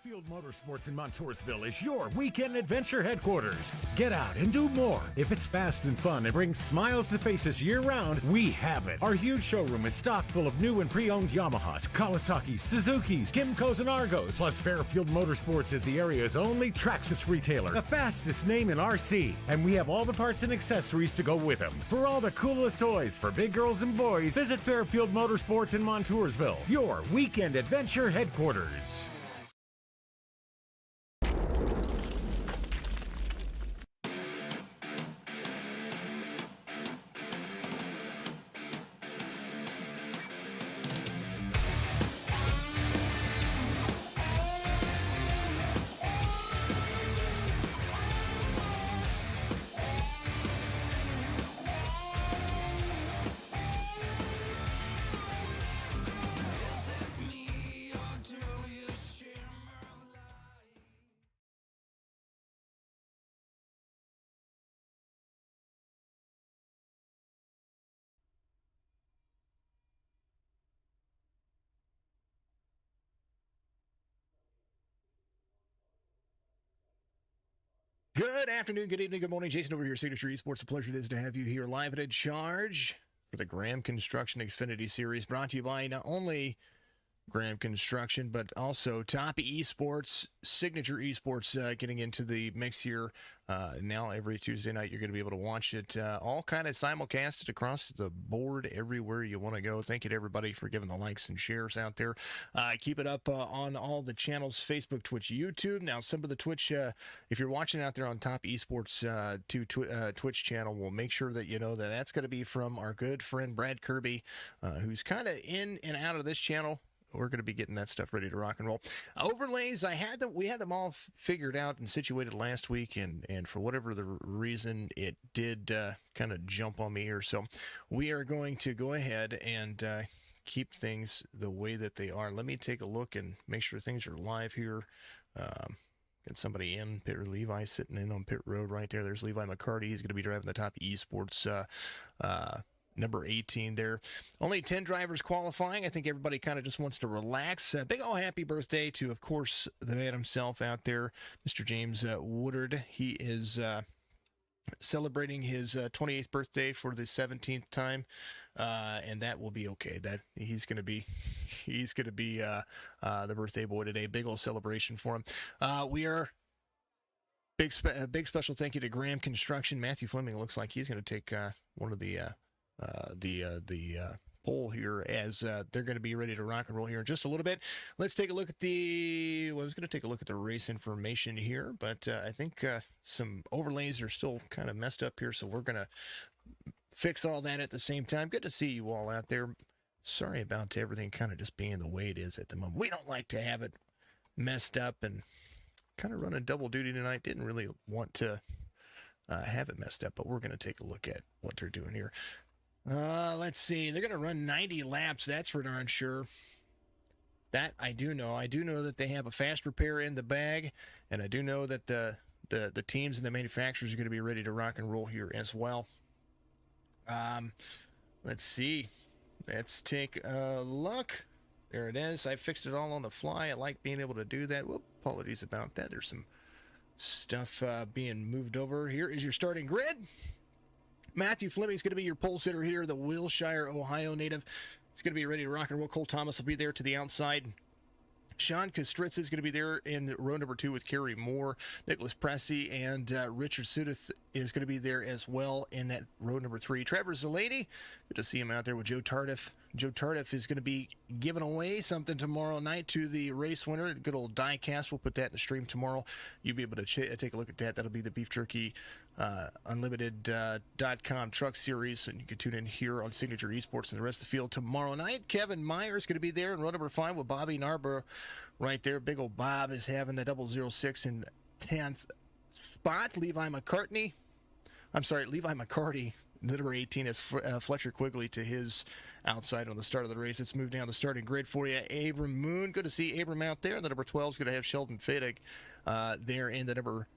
Fairfield Motorsports in Montoursville is your weekend adventure headquarters. Get out and do more. If it's fast and fun and brings smiles to faces year-round, we have it. Our huge showroom is stocked full of new and pre-owned Yamahas, Kawasaki's, Suzuki's, Kymco's, and Argos. Plus, Fairfield Motorsports is the area's only Traxxas retailer, the fastest name in RC. And we have all the parts and accessories to go with them. For all the coolest toys for big girls and boys, visit Fairfield Motorsports in Montoursville, your weekend adventure headquarters. Good afternoon, good evening, good morning. Jason over here, Signature Esports. A pleasure it is to have you here live at a charge for the Graham Construction Xfinity Series, brought to you by not only Graham Construction, but also Top Esports, Signature Esports, getting into the mix here. Now every Tuesday night you're going to be able to watch it all kind of simulcasted across the board everywhere you want to go. Thank you to everybody for giving the likes and shares out there. Keep it up on all the channels, Facebook, Twitch, YouTube. Now some of the Twitch, if you're watching out there on Top Esports Twitch channel, we'll make sure that you know that that's going to be from our good friend Brad Kirby, who's kind of in and out of this channel. We're going to be getting that stuff ready to rock and roll. Overlays, we had them all figured out and situated last week, and for whatever the reason, it did kind of jump on me here. So we are going to go ahead and keep things the way that they are. Let me take a look and make sure things are live here. Got somebody in, Levi sitting in on pit road right there. There's Levi McCarty. He's going to be driving the Top Esports number 18 there. Only 10 drivers qualifying. I think everybody kind of just wants to relax. Big ol' happy birthday to, of course, the man himself out there, Mr. James Woodard. He is celebrating his 28th birthday for the 17th time, and that will be okay. That he's going to be the birthday boy today. Big ol' celebration for him. We are big special thank you to Graham Construction. Matthew Fleming looks like he's going to take one of the poll here as they're going to be ready to rock and roll here in just a little bit. Let's take a look at I was going to take a look at the race information here, but I think some overlays are still kind of messed up here, so we're going to fix all that at the same time. Good to see you all out there. Sorry about everything kind of just being the way it is at the moment. We don't like to have it messed up, and kind of running double duty tonight. Didn't really want to have it messed up, but we're going to take a look at what they're doing here. Let's see. They're going to run 90 laps. That's for darn sure. That I do know. I do know that they have a fast repair in the bag, and I do know that the teams and the manufacturers are going to be ready to rock and roll here as well. Let's see. Let's take a look. There it is. I fixed it all on the fly. I like being able to do that. Whoop, apologies about that. There's some stuff being moved over. Here is your starting grid. Matthew Fleming's going to be your pole sitter here, the Wilshire, Ohio native. It's going to be ready to rock and roll. Cole Thomas will be there to the outside. Sean Kostritz is going to be there in row number 2 with Kerry Moore. Nicholas Pressey and Richard Sudeth is going to be there as well in that row number 3. Trevor Zelady, good to see him out there with Joe Tardif. Joe Tardif is going to be giving away something tomorrow night to the race winner. Good old die cast. We'll put that in the stream tomorrow. You'll be able to take a look at that. That'll be the Beef Jerky Unlimited.com truck series, and you can tune in here on Signature Esports and the rest of the field tomorrow night. Kevin Meyer is going to be there in row number 5 with Bobby Narborough right there. Big old Bob is having the 006 in 10th spot. Levi McCarty, the number 18 is Fletcher Quigley to his outside on the start of the race. Let's move down the starting grid for you. Abram Moon, good to see Abram out there. The number 12 is going to have Sheldon Fedig there in the number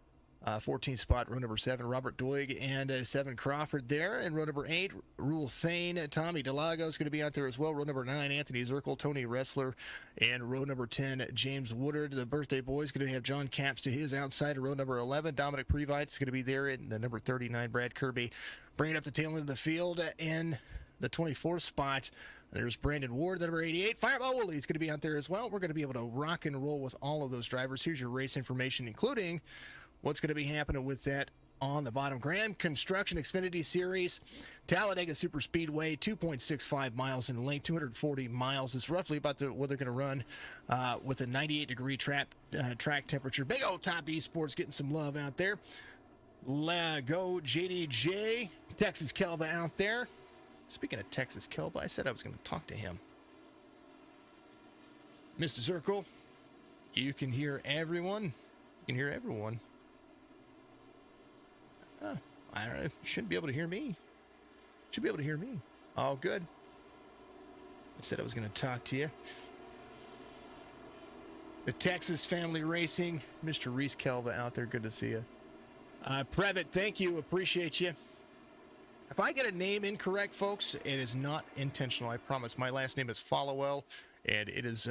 14th spot, row number 7, Robert Doig, and 7, Crawford there. And row number 8, Rule Sane, Tommy Delago is going to be out there as well. Row number 9, Anthony Zirkle, Tony Ressler, and row number 10, James Woodard. The birthday boy is going to have John Capps to his outside. Row number 11, Dominic Previte is going to be there. And the number 39, Brad Kirby, bringing up the tail end of the field. And the 24th spot, there's Brandon Ward, the number 88. Fireball Woolley is going to be out there as well. We're going to be able to rock and roll with all of those drivers. Here's your race information, including what's going to be happening with that on the bottom. Graham Construction Xfinity Series, Talladega Super Speedway, 2.65 miles in length, 240 miles is roughly about what they're going to run with a 98-degree track temperature. Big old Top Esports getting some love out there. Go JDJ, Texas Kelva out there. Speaking of Texas Kelva, I said I was going to talk to him. Mr. Zirkle, you can hear everyone. You can hear everyone. I don't know. You shouldn't be able to hear me. Should be able to hear me. All good. I said I was going to talk to you. The Texas Family Racing, Mr. Reese Kelva out there. Good to see you. Previtt, thank you. Appreciate you. If I get a name incorrect, folks, it is not intentional. I promise. My last name is Followell, and it is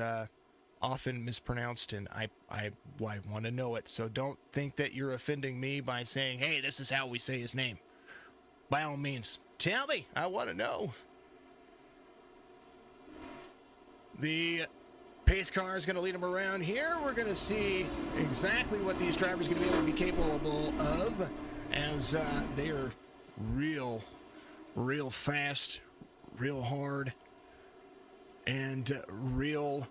often mispronounced, and I want to know it. So don't think that you're offending me by saying, hey, this is how we say his name. By all means, tell me. I want to know. The pace car is going to lead them around here. We're going to see exactly what these drivers are going to be able to be capable of, as they are real fast, real hard, and real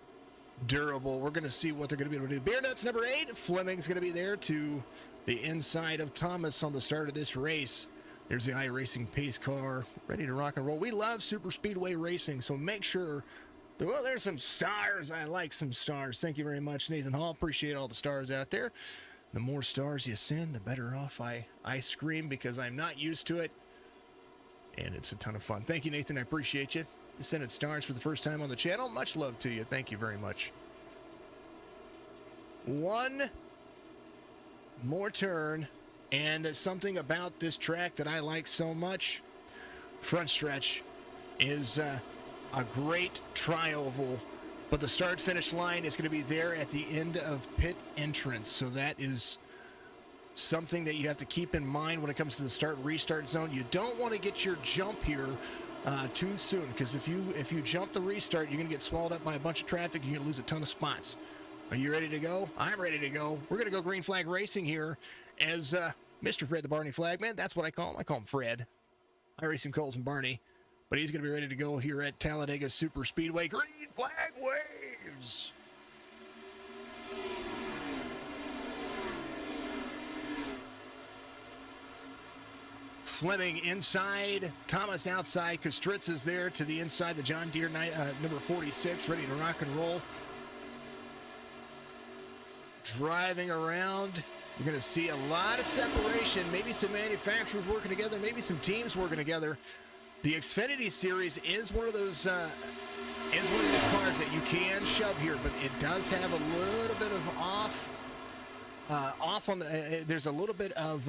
durable. We're going to see what they're going to be able to do. Beer Nuts number 8. Fleming's going to be there to the inside of Thomas on the start of this race. There's the iRacing pace car ready to rock and roll. We love super speedway racing, so make sure. Well, there's some stars. I like some stars. Thank you very much, Nathan Hall. Appreciate all the stars out there. The more stars you send, the better off I scream, because I'm not used to it. And it's a ton of fun. Thank you, Nathan. I appreciate you. Sending stars for the first time on the channel. Much love to you. Thank you very much. One more turn, and something about this track that I like so much. Front stretch is a great tri-oval, but the start-finish line is going to be there at the end of pit entrance. So that is something that you have to keep in mind when it comes to the start-restart zone. You don't want to get your jump here too soon, because if you jump the restart, you're going to get swallowed up by a bunch of traffic. You're going to lose a ton of spots. Are you ready to go? I'm ready to go. We're going to go green flag racing here as Mr. Fred the Barney Flagman. That's what I call him. I call him Fred. I race him Coles and Barney. But he's going to be ready to go here at Talladega Super Speedway. Green flag waves. Fleming inside, Thomas outside, Kostritza's there to the inside, the John Deere number 46, ready to rock and roll. Driving around, you're going to see a lot of separation, maybe some manufacturers working together, maybe some teams working together. The Xfinity Series is one of those cars that you can shove here, but it does have a little bit of off on the, there's a little bit of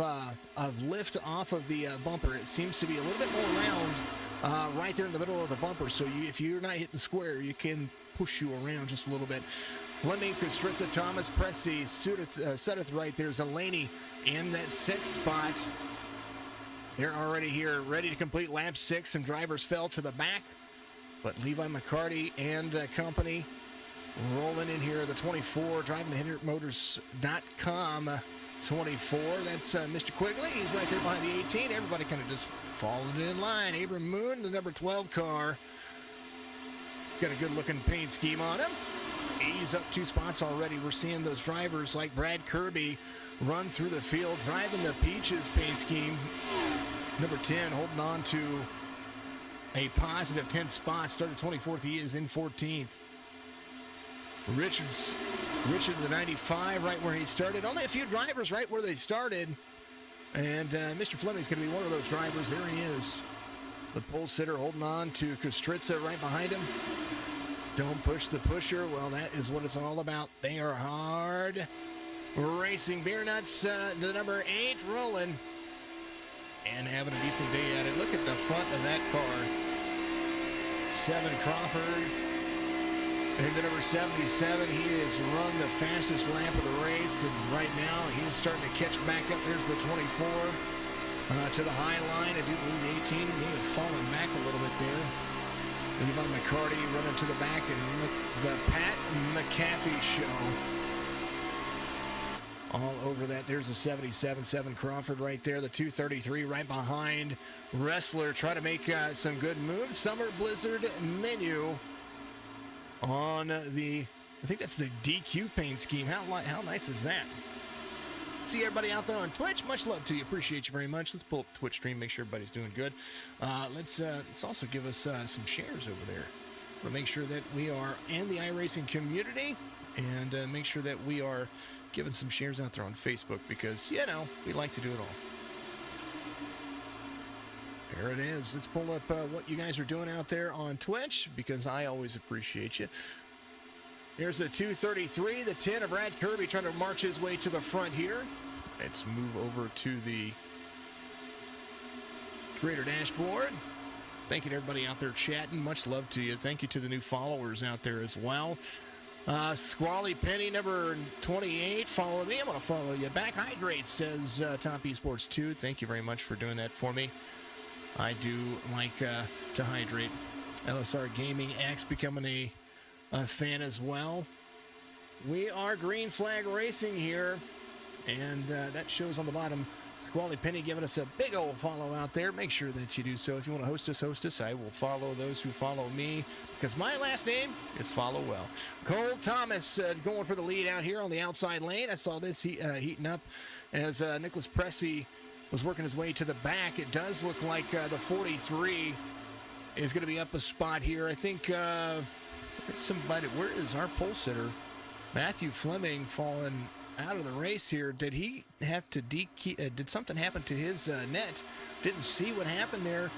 lift off of the bumper. It seems to be a little bit more round right there in the middle of the bumper. So if you're not hitting square, you can push you around just a little bit. Fleming, Kostritza, Thomas, Pressey, Sudeth right. There's Elaney in that 6th spot. They're already here, ready to complete lap 6. Some drivers fell to the back, but Levi McCarty and company rolling in here. The 24, driving the HendrickMotors.com 24. That's Mr. Quigley. He's right there behind the 18. Everybody kind of just falling in line. Abram Moon, the number 12 car. Got a good-looking paint scheme on him. He's up 2 spots already. We're seeing those drivers like Brad Kirby run through the field, driving the Peaches paint scheme. Number 10 holding on to a positive 10 spots. Started 24th. He is in 14th. Richard, the 95, right where he started. Only a few drivers right where they started. And Mr. Fleming's going to be one of those drivers. There he is. The pole sitter holding on to Kostritza right behind him. Don't push the pusher. Well, that is what it's all about. They are hard. Racing Beer Nuts, the number 8, rolling and having a decent day at it. Look at the front of that car. 7 Crawford. And the number 77, he has run the fastest lap of the race, and right now he is starting to catch back up. There's the 24 to the high line. I do believe the 18 may have fallen back a little bit there. Yvonne McCarty running to the back, and look, the Pat McAfee show. All over that. There's a 77, 7 Crawford right there. The 233 right behind Wrestler. Try to make some good moves. Summer Blizzard menu on the, I think that's the DQ paint scheme. How nice is that? See everybody out there on Twitch. Much love to you. Appreciate you very much. Let's pull up the Twitch stream. Make sure everybody's doing good. Let's also give us some shares over there. We'll make sure that we are in the iRacing community, and make sure that we are giving some shares out there on Facebook, because, you know, we like to do it all. There it is. Let's pull up what you guys are doing out there on Twitch, because I always appreciate you. Here's the 233, the 10 of Brad Kirby trying to march his way to the front here. Let's move over to the creator dashboard. Thank you to everybody out there chatting. Much love to you. Thank you to the new followers out there as well. Squally Penny, number 28, follow me. I'm going to follow you back. Hydrate, says Top Esports 2. Thank you very much for doing that for me. I do like to hydrate. LSR Gaming X becoming a fan as well. We are Green Flag Racing here, and that shows on the bottom. Squally Penny giving us a big old follow out there. Make sure that you do so. If you want to host us. I will follow those who follow me, because my last name is Follow Well. Cole Thomas going for the lead out here on the outside lane. I saw this heating up as Nicholas Pressey was working his way to the back. It does look like the 43 is going to be up a spot here. I think it's somebody. Where is our pole sitter? Matthew Fleming falling out of the race here. Did he have to did something happen to his net? Didn't see what happened there.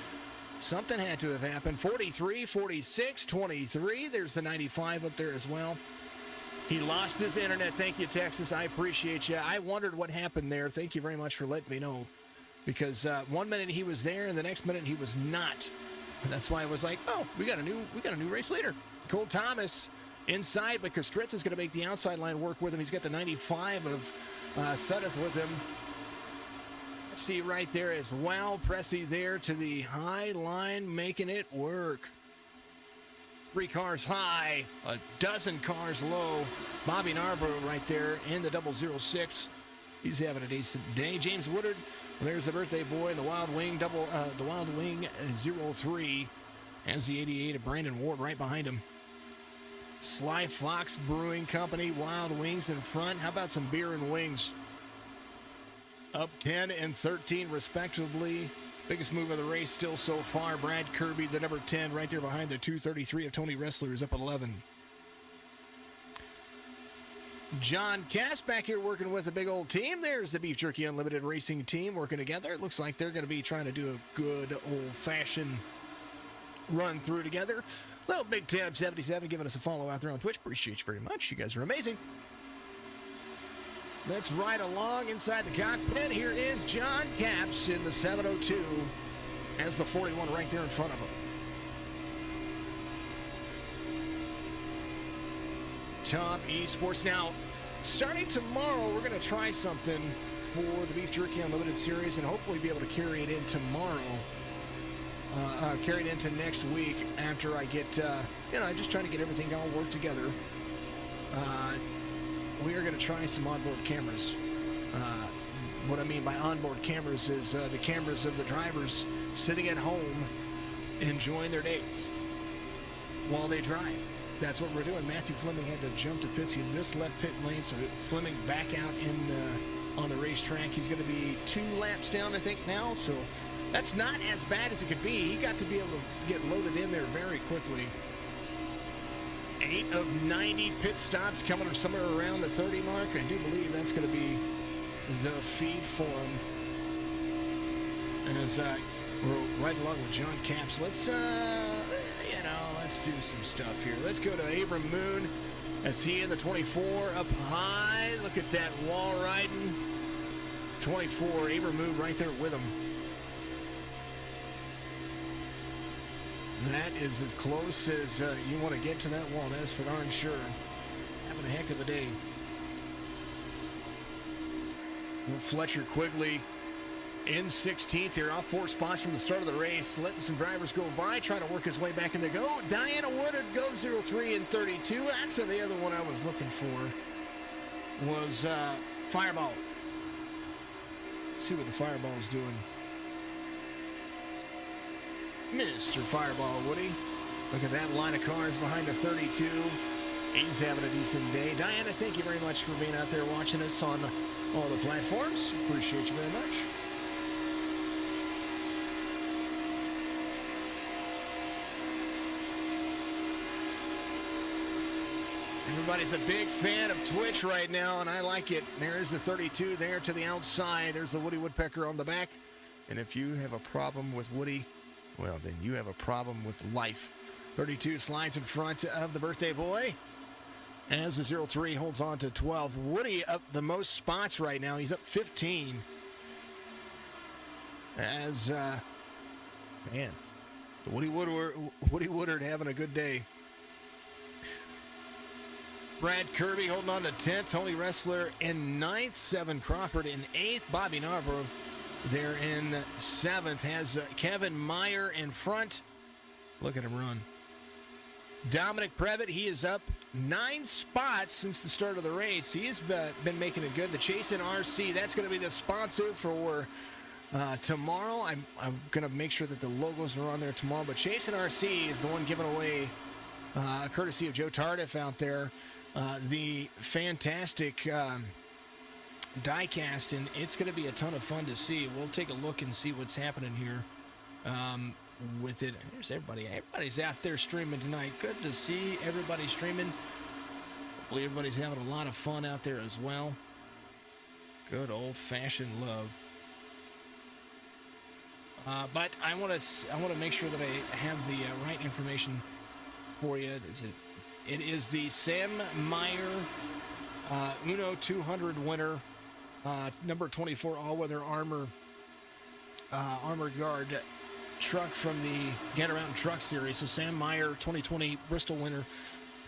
Something had to have happened. 43, 46, 23. There's the 95 up there as well. He lost his internet. Thank you, Texas. I appreciate you. I wondered what happened there. Thank you very much for letting me know, because 1 minute he was there and the next minute he was not. And that's why I was like, oh, we got a new race leader. Cole Thomas inside, but Kostritz is going to make the outside line work with him. He's got the 95 of Suttons with him. Let's see right there as well. Pressey there to the high line, making it work. 3 cars high, a dozen cars low. Bobby Narborough right there in the 006. He's having a decent day. James Woodard, there's the birthday boy, the Wild Wing the Wild Wing 03, has the 88 of Brandon Ward right behind him. Sly Fox Brewing Company, Wild Wings in front. How about some beer and wings? Up 10 and 13 respectively. Biggest move of the race still so far. Brad Kirby, the number 10, right there behind the 233 of Tony Wrestler, is up 11. John Cass back here working with a big old team. There's the Beef Jerky Unlimited Racing team working together. It looks like they're going to be trying to do a good old-fashioned run through together. Little Big Tab 77 giving us a follow out there on Twitch. Appreciate you very much. You guys are amazing. Let's ride along inside the cockpit. Here is John Capps in the 702. Has the 41 right there in front of him. Top Esports. Now, starting tomorrow, we're going to try something for the Beef Jerky Unlimited series and hopefully be able to carry it in tomorrow. Carry it into next week after I get, just trying to get everything all worked together. We are going to try some onboard cameras. What I mean by onboard cameras is the cameras of the drivers sitting at home enjoying their days while they drive. That's what we're doing. Matthew Fleming had to jump to pits. He just left pit lane, so Fleming back out on the racetrack. He's going to be 2 laps down, I think, now. So that's not as bad as it could be. He got to be able to get loaded in there very quickly. 8 of 90 pit stops coming somewhere around the 30 mark. I do believe that's going to be the feed for him. As we're right along with John Capps. Let's do some stuff here. Let's go to Abram Moon as he in the 24 up high. Look at that wall riding. 24, Abram Moon right there with him. That is as close as you want to get to that wall. That's for darn sure. Having a heck of a day. Fletcher Quigley in 16th here, off 4 spots from the start of the race, letting some drivers go by, trying to work his way back in the go. Diana Woodard goes 0-3 in 32. That's the other one I was looking for, was Fireball. Let's see what the Fireball is doing. Mr. Fireball, Woody. Look at that line of cars behind the 32. He's having a decent day. Diana, thank you very much for being out there watching us on all the platforms. Appreciate you very much. Everybody's a big fan of Twitch right now, and I like it. There's the 32 there to the outside. There's the Woody Woodpecker on the back. And if you have a problem with Woody, well, then you have a problem with life. 32 slides in front of the birthday boy. As the 0-3 holds on to 12. Woody up the most spots right now. He's up 15. As, man, Woody Woodard having a good day. Brad Kirby holding on to 10th. Tony Ressler in 9th. 7 Crawford in 8th. Bobby Narborough there in 7th. Has Kevin Meyer in front. Look at him run. Dominic Previtt, he is up 9 spots since the start of the race. He's been making it good. The Chase in RC, that's going to be the sponsor for tomorrow. I'm going to make sure that the logos are on there tomorrow. But Chase in RC is the one giving away, courtesy of Joe Tardif out there, the fantastic die-cast. And it's going to be a ton of fun to see. We'll take a look and see what's happening here. With it. There's everybody. Everybody's out there streaming tonight. Good to see everybody streaming. Hopefully everybody's having a lot of fun out there as well. Good old-fashioned love. But I want to make sure that I have the right information for you. It is the Sam Meyer Uno 200 winner, number 24 all-weather armor guard truck from the Get Around Truck Series. So Sam Meyer, 2020 Bristol winner.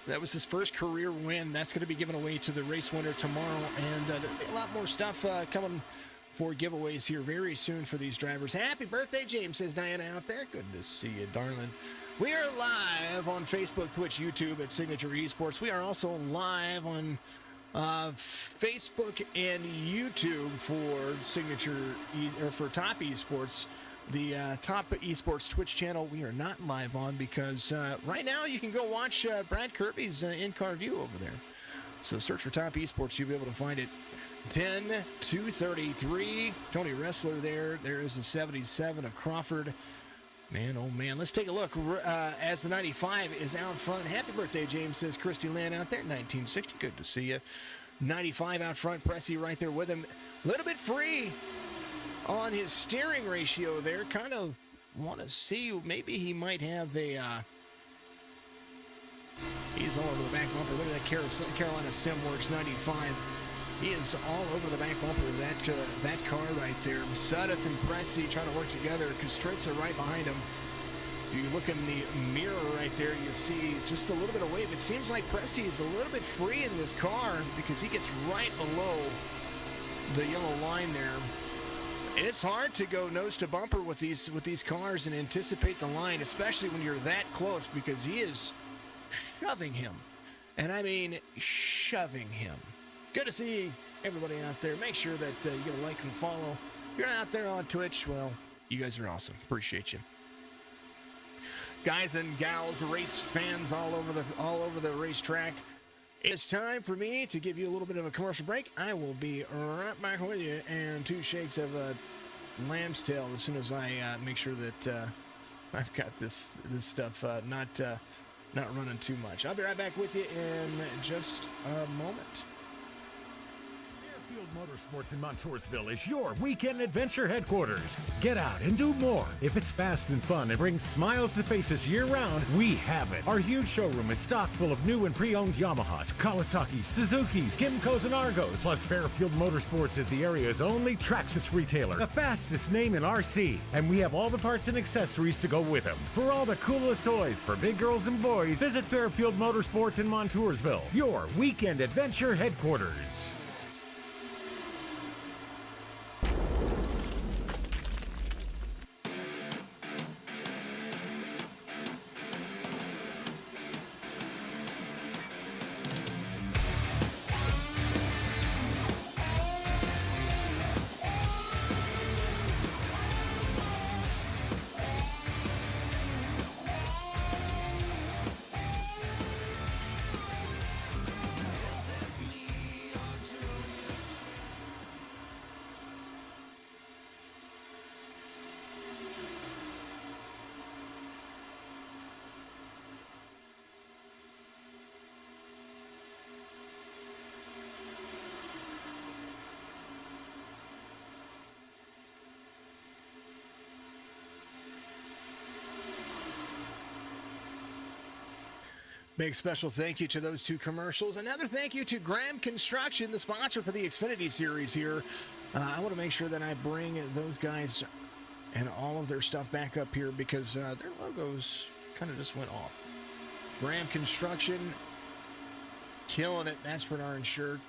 That was his first career win. That's going to be given away to the race winner tomorrow. And there'll be a lot more stuff coming for giveaways here very soon for these drivers. Happy birthday, James, says Diana out there. Good to see you, darling. We are live on Facebook, Twitch, YouTube at Signature Esports. We are also live on Facebook and YouTube for for Top Esports. The Top Esports Twitch channel we are not live on because right now you can go watch Brad Kirby's in-car view over there. So search for Top Esports, you'll be able to find it. 10-233, Tony Ressler there. There is the 77 of Crawford. Man, oh man, let's take a look as the 95 is out front. Happy birthday, James, says Christy Land out there, 1960. Good to see you. 95 out front, Pressy right there with him. A little bit free on his steering ratio there. Kind of want to see, maybe he might have a, he's all over the back bumper. Look at that Carolina Simworks 95. He is all over the back bumper of that car right there. Sudeth and Pressy trying to work together. Kustritsa right behind him. If you look in the mirror right there, you see just a little bit of wave. It seems like Pressy is a little bit free in this car because he gets right below the yellow line there. It's hard to go nose to bumper with these cars and anticipate the line, especially when you're that close, because he is shoving him. And I mean shoving him. Good to see everybody out there. Make sure that you get a like and follow. If you're out there on Twitch, well, you guys are awesome. Appreciate you. Guys and gals, race fans all over the racetrack. It's time for me to give you a little bit of a commercial break. I will be right back with you, and 2 shakes of a lamb's tail as soon as I make sure that I've got this stuff not running too much. I'll be right back with you in just a moment. Fairfield Motorsports in Montoursville is your weekend adventure headquarters. Get out and do more. If it's fast and fun and brings smiles to faces year-round, we have it. Our huge showroom is stocked full of new and pre-owned Yamahas, Kawasaki's, Suzuki's, Kymco's, and Argos. Plus, Fairfield Motorsports is the area's only Traxxas retailer, the fastest name in RC. And we have all the parts and accessories to go with them. For all the coolest toys for big girls and boys, visit Fairfield Motorsports in Montoursville, your weekend adventure headquarters. Big special thank you to those two commercials. Another thank you to Graham Construction, the sponsor for the Xfinity Series here. I want to make sure that I bring those guys and all of their stuff back up here because their logos kind of just went off. Graham Construction, killing it. That's for darn sure.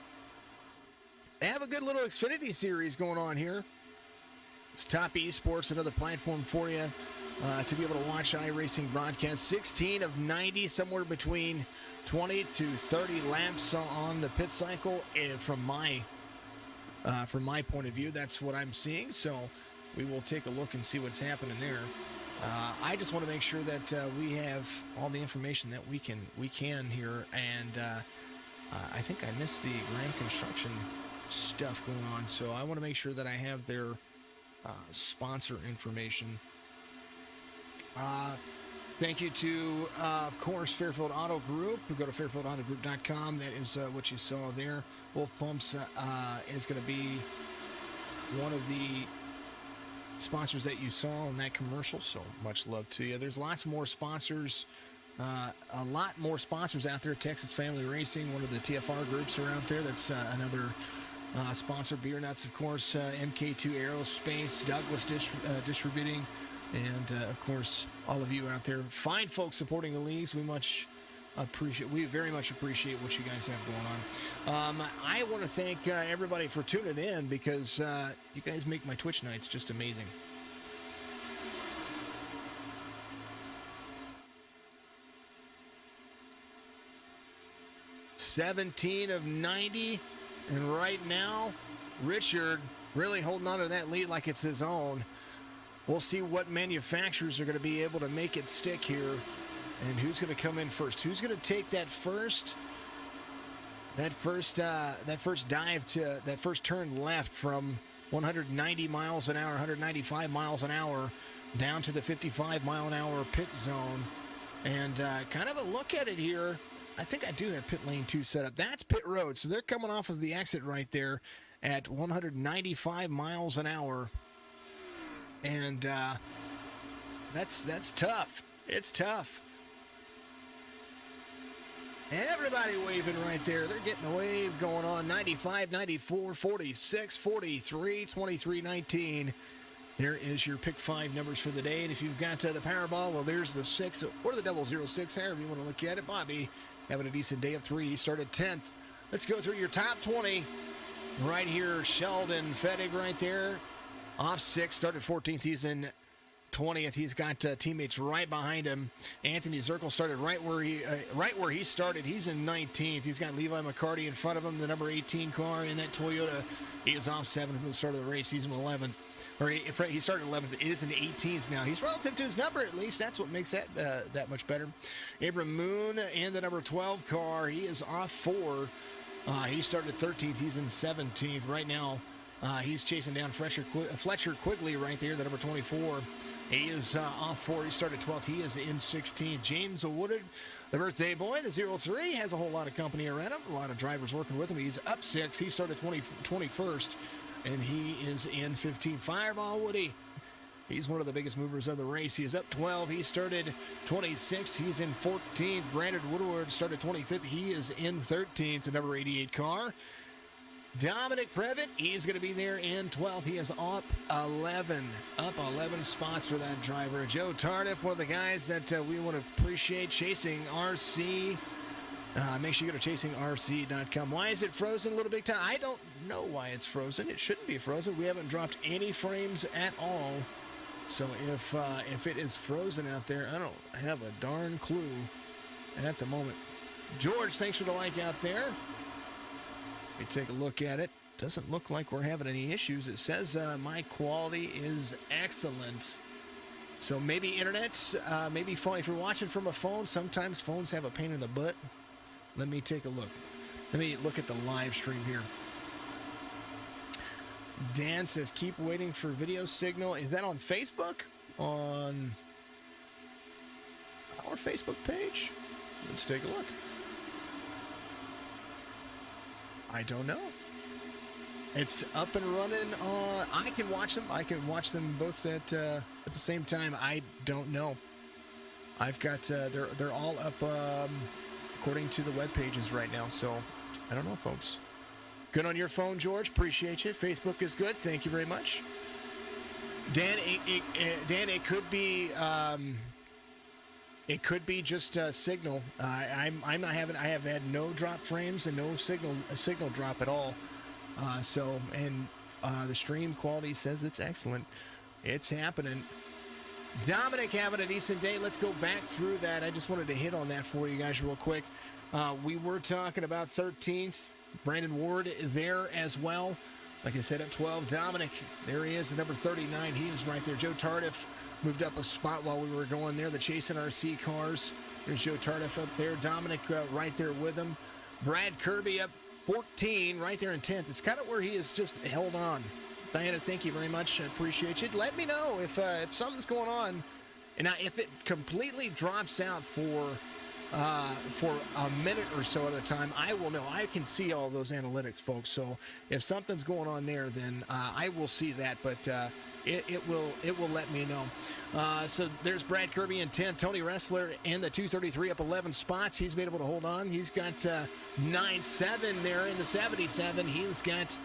They have a good little Xfinity Series going on here. It's Top Esports, another platform for you. To be able to watch iRacing broadcast. 16 of 90, somewhere between 20 to 30 laps on the pit cycle. And from my point of view, that's what I'm seeing. So we will take a look and see what's happening there. I just want to make sure that we have all the information that we can here. And I think I missed the Graham Construction stuff going on. So I want to make sure that I have their sponsor information. Thank you to, of course, Fairfield Auto Group. Go to fairfieldautogroup.com. That is what you saw there. Wolf Pumps is going to be one of the sponsors that you saw in that commercial. So much love to you. There's lots more sponsors, a lot more sponsors out there. Texas Family Racing, one of the TFR groups are out there. That's another sponsor. Beer Nuts, of course, MK2 Aerospace, Douglas Distributing. And, of course, all of you out there, fine folks supporting the leagues. We very much appreciate what you guys have going on. I want to thank everybody for tuning in because you guys make my Twitch nights just amazing. $17 of 90, and right now, Richard really holding on to that lead like it's his own. We'll see what manufacturers are going to be able to make it stick here and who's going to come in first. Who's going to take that first dive to that first turn left from 190 miles an hour, 195 miles an hour down to the 55 mile an hour pit zone. And kind of a look at it here. I think I do have pit lane 2 set up. That's pit road. So they're coming off of the exit right there at 195 miles an hour. And that's tough. It's tough. Everybody waving right there. They're getting the wave going on. 95, 94, 46, 43, 23, 19. There is your pick 5 numbers for the day. And if you've got the Powerball, well, there's the 6 or the 006, however you want to look at it. Bobby having a decent day of 3. He started 10th. Let's go through your top 20. Right here, Sheldon Fettig right there. Off 6, started 14th. He's in 20th. He's got teammates right behind him. Anthony Zirkle started right where he started. He's in 19th. He's got Levi McCarty in front of him, the number 18 car in that Toyota. He is off 7th from the start of the race. He's in 11th. Or he started 11th. It is in 18th now. He's relative to his number, at least. That's what makes that much better. Abram Moon in the number 12 car. He is off 4. He started 13th. He's in 17th. Right now, He's chasing down Fletcher Quigley right there, the number 24. He is off 4. He started 12th. He is in 16th. James Woodard, the birthday boy, the 03, has a whole lot of company around him. A lot of drivers working with him. He's up 6. He started 21st, and he is in 15th. Fireball Woody. He's one of the biggest movers of the race. He is up 12. He started 26th. He's in 14th. Brandon Woodward started 25th. He is in 13th, the number 88 car. Dominic Previtt, he's going to be there in 12th. He is up 11 spots for that driver. Joe Tardif, one of the guys that we want to appreciate, Chasing RC. Make sure you go to chasingrc.com. Why is it frozen a little big time? I don't know why it's frozen. It shouldn't be frozen. We haven't dropped any frames at all. So if it is frozen out there, I don't have a darn clue at the moment. George, thanks for the like out there. Let me take a look at it. Doesn't look like we're having any issues. It says my quality is excellent. So maybe internet, maybe phone. If you're watching from a phone, sometimes phones have a pain in the butt. Let me take a look. Let me look at the live stream here. Dan says, keep waiting for video signal. Is that on Facebook? On our Facebook page? Let's take a look. I don't know. It's up and running. I can watch them. I can watch them both at the same time. I don't know. I've got they're all up according to the web pages right now. So I don't know, folks. Good on your phone, George. Appreciate you. Facebook is good. Thank you very much. Dan, it could be. It could be just a signal. I'm not having. I have had no drop frames and no signal drop at all. The stream quality says it's excellent. It's happening. Dominic having a decent day. Let's go back through that. I just wanted to hit on that for you guys real quick. We were talking about 13th. Brandon Ward there as well. Like I said, at 12. Dominic, there he is, the number 39. He is right there. Joe Tardif moved up a spot while we were going there. The Chasing RC cars. There's Joe Tardif up there. Dominic right there with him. Brad Kirby up 14, right there in 10th. It's kind of where he is just held on. Diana, thank you very much. I appreciate you. Let me know if something's going on. And now, if it completely drops out for a minute or so at a time, I will know. I can see all those analytics, folks. So if something's going on there, then I will see that. But it will let me know. So there's Brad Kirby in 10th. Tony Ressler in the 233 up 11 spots. He's been able to hold on. He's got 9-7 there in the 77. He's got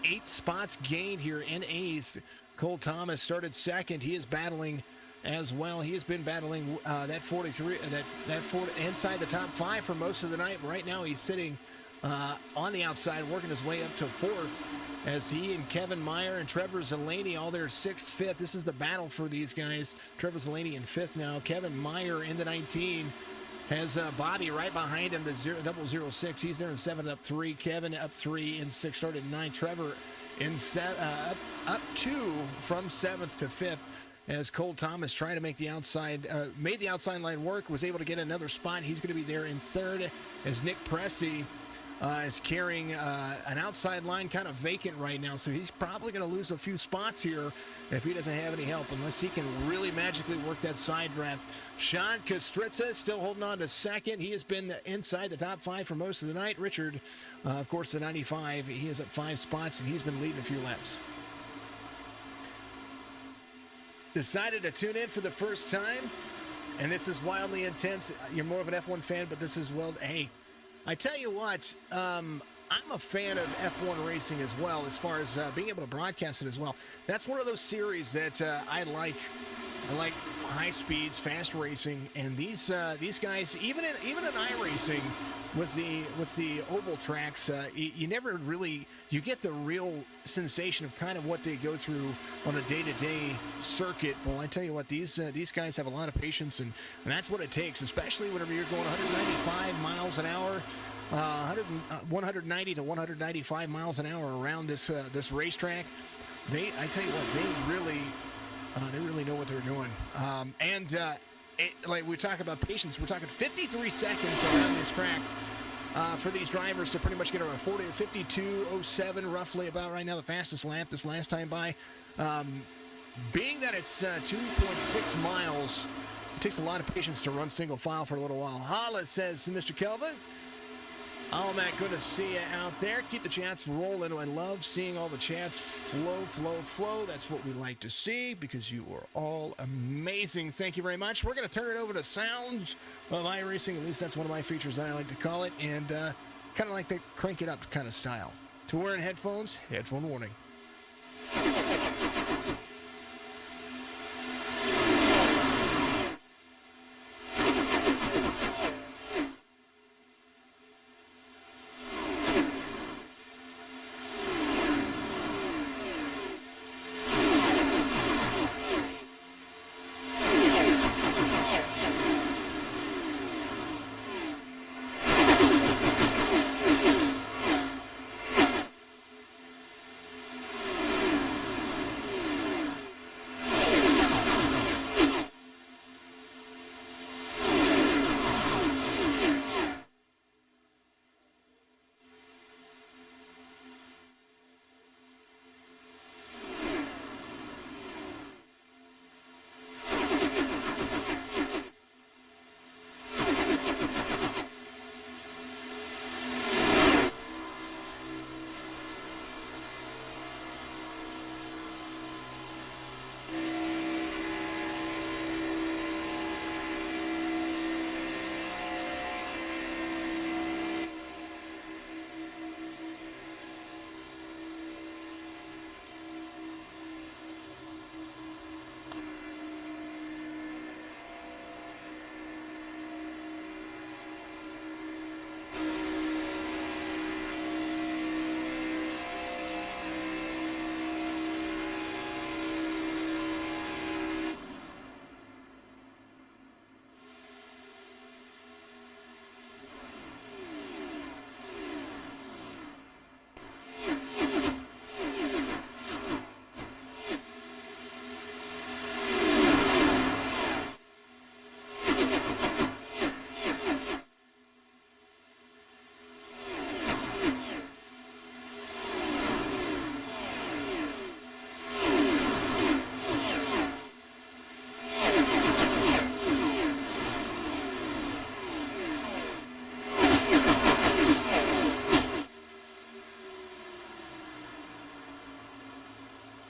8 spots gained here in 8th. Cole Thomas started 2nd. He is battling as well. He has been battling that 43, that 40, inside the top 5 for most of the night. Right now, he's sitting on the outside, working his way up to 4th, as he and Kevin Meyer and Trevor Zelany, all their 6th, 5th. This is the battle for these guys. Trevor Zelany in 5th now. Kevin Meyer in the 19 has Bobby right behind him, the 006. He's there in 7th, up 3. Kevin up 3 in 6, started 9. Trevor in up 2 from 7th to 5th. As Cole Thomas trying to make the outside, made the outside line work, was able to get another spot. He's going to be there in 3rd, as Nick Pressey is carrying an outside line kind of vacant right now. So he's probably going to lose a few spots here if he doesn't have any help, unless he can really magically work that side draft. Sean Kostritza still holding on to 2nd. He has been inside the top 5 for most of the night. Richard, of course, the 95, he is at 5 spots, and he's been leading a few laps. Decided to tune in for the first time, and this is wildly intense. You're more of an F1 fan, but this is, well, hey, I tell you what, I'm a fan of F1 racing as well, as far as being able to broadcast it as well. That's one of those series that I like. I like high speeds, fast racing, and these guys, even in iRacing with the oval tracks, you never really, you get the real sensation of kind of what they go through on a day-to-day circuit. Well, I tell you what, these guys have a lot of patience, and that's what it takes, especially whenever you're going 195 miles an hour. 190 to 195 miles an hour around this racetrack. I tell you what, they really know what they're doing. Like we talk about patience, we're talking 53 seconds around this track. for these drivers to pretty much get around 52:07 roughly about right now, the fastest lap this last time by. Being that it's 2.6 miles, it takes a lot of patience to run single file for a little while. Holla, says Mr. Kelvin. Oh, Matt, good to see you out there. Keep the chats rolling. I love seeing all the chats flow. That's what we like to see because you are all amazing. Thank you very much. We're going to turn it over to Sounds of iRacing. At least that's one of my features that I like to call it. And kind of like the crank it up kind of style. To wearing headphones, headphone warning.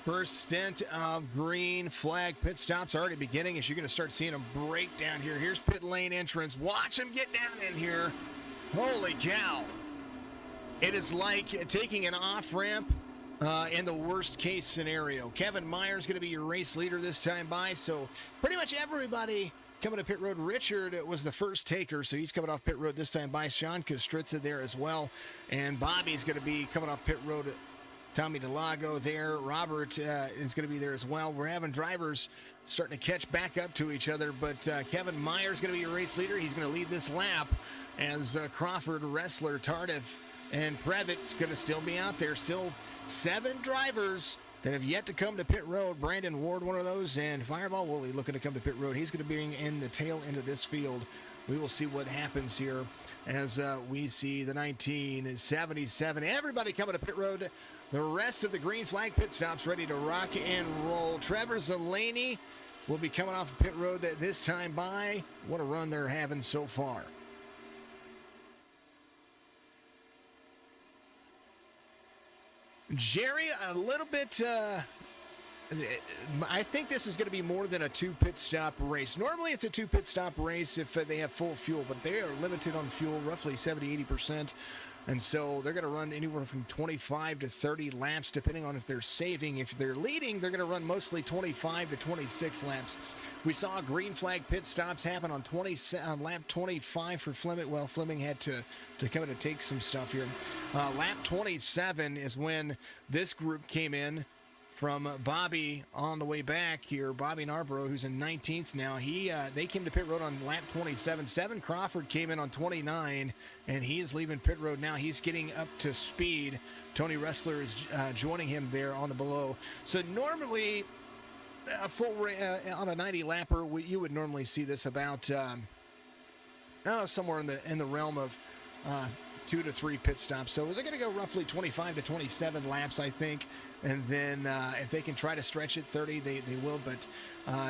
First stint of green flag pit stops already beginning as you're going to start seeing them break down here. Here's pit lane entrance. Watch them get down in here. Holy cow. It is like taking an off-ramp in the worst-case scenario. Kevin Meyer's going to be your race leader this time by, so pretty much everybody coming to pit road. Richard was the first taker, so he's coming off pit road this time by. Sean Kostritza there as well, and Bobby's going to be coming off pit road. Tommy DeLago there. Robert is going to be there as well. We're having drivers starting to catch back up to each other, but Kevin Meyer's going to be your race leader. He's going to lead this lap as Crawford, Wrestler, Tardif, and Previtt's going to still be out there. Still 7 drivers that have yet to come to pit road. Brandon Ward, one of those, and Fireball Woolley looking to come to pit road. He's going to be in the tail end of this field. We will see what happens here as we see the 1977. Everybody coming to pit road. The rest of the green flag pit stops ready to rock and roll. Trevor Zeleny will be coming off pit road this time by. What a run they're having so far. Jerry, a little bit, I think this is going to be more than a 2 pit stop race. Normally it's a 2 pit stop race if they have full fuel, but they are limited on fuel, roughly 70-80%. And so they're going to run anywhere from 25 to 30 laps, depending on if they're saving. If they're leading, they're going to run mostly 25 to 26 laps. We saw green flag pit stops happen on lap 25 for Fleming. Well, Fleming had to come in to take some stuff here. Lap 27 is when this group came in from Bobby on the way back here. Bobby Narborough, who's in 19th now, they came to pit road on lap 27. Seven Crawford came in on 29, and he is leaving pit road now. He's getting up to speed. Tony Wrestler is joining him there on the below. So normally, on a 90 lapper, you would normally see this about somewhere in the realm of 2 to 3 pit stops. So they're going to go roughly 25 to 27 laps, I think. And then if they can try to stretch it 30, they will. But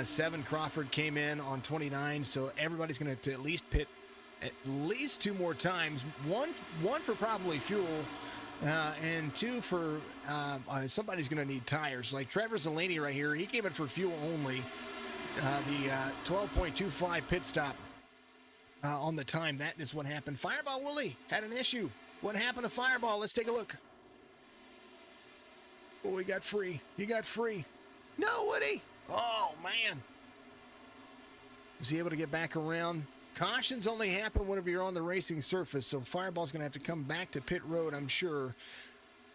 7 Crawford came in on 29, so everybody's going to at least pit at least 2 more times. One for probably fuel, and 2 for somebody's going to need tires. Like Trevor Zeleny right here, he came in for fuel only. The 12.25 pit stop on the time. That is what happened. Fireball Willie had an issue. What happened to Fireball? Let's take a look. Oh, he got free. He got free. No, Woody. Oh, man. Was he able to get back around? Cautions only happen whenever you're on the racing surface, so Fireball's going to have to come back to pit road, I'm sure,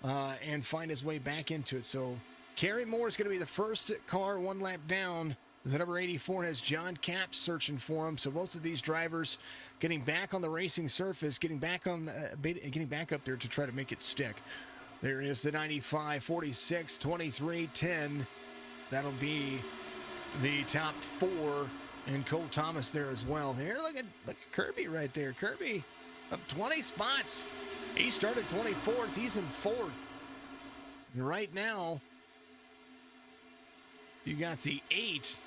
and find his way back into it. So Kerry Moore is going to be the first car 1 lap down. The number 84 has John Capps searching for him. So both of these drivers getting back on the racing surface, getting back up there to try to make it stick. There is the 95, 46, 23, 10. That'll be the top 4, and Cole Thomas there as well. Here, look at Kirby right there. Kirby up 20 spots. He started 24th. He's in 4th. And right now, you got the 8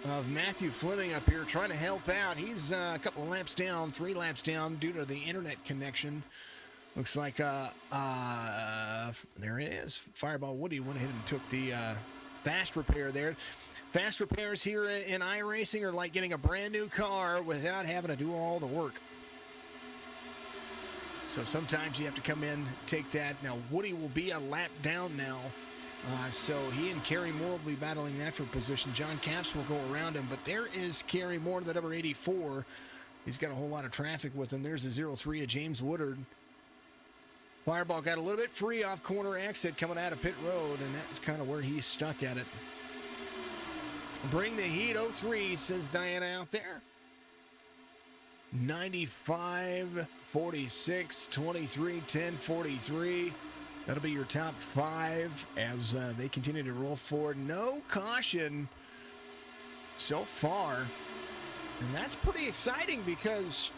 of Matthew Fleming up here trying to help out. He's a couple of laps down, 3 laps down due to the internet connection. Looks like there it is. Fireball Woody went ahead and took the fast repair there. Fast repairs here in iRacing are like getting a brand new car without having to do all the work. So sometimes you have to come in, take that. Now Woody will be a lap down now. So he and Kerry Moore will be battling that for position. John Capps will go around him, but there is Kerry Moore, the number 84. He's got a whole lot of traffic with him. There's the 03 of James Woodard. Fireball got a little bit free off corner exit coming out of pit road, and that's kind of where he's stuck at it. Bring the heat, 03, says Diana out there. 95, 46, 23, 10, 43. That'll be your top 5 as they continue to roll forward. No caution so far. And that's pretty exciting because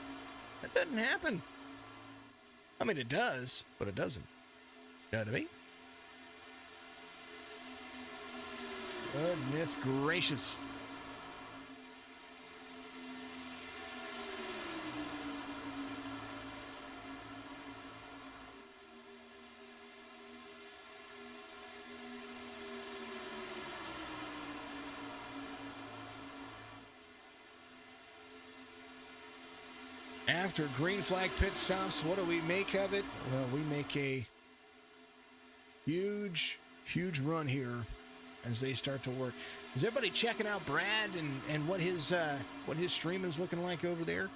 that doesn't happen. I mean, it does, but it doesn't. You know what I mean? Goodness gracious. After green flag pit stops, what do we make of it? Well, we make a huge run here as they start to work. Is everybody checking out Brad and what his stream is looking like over there?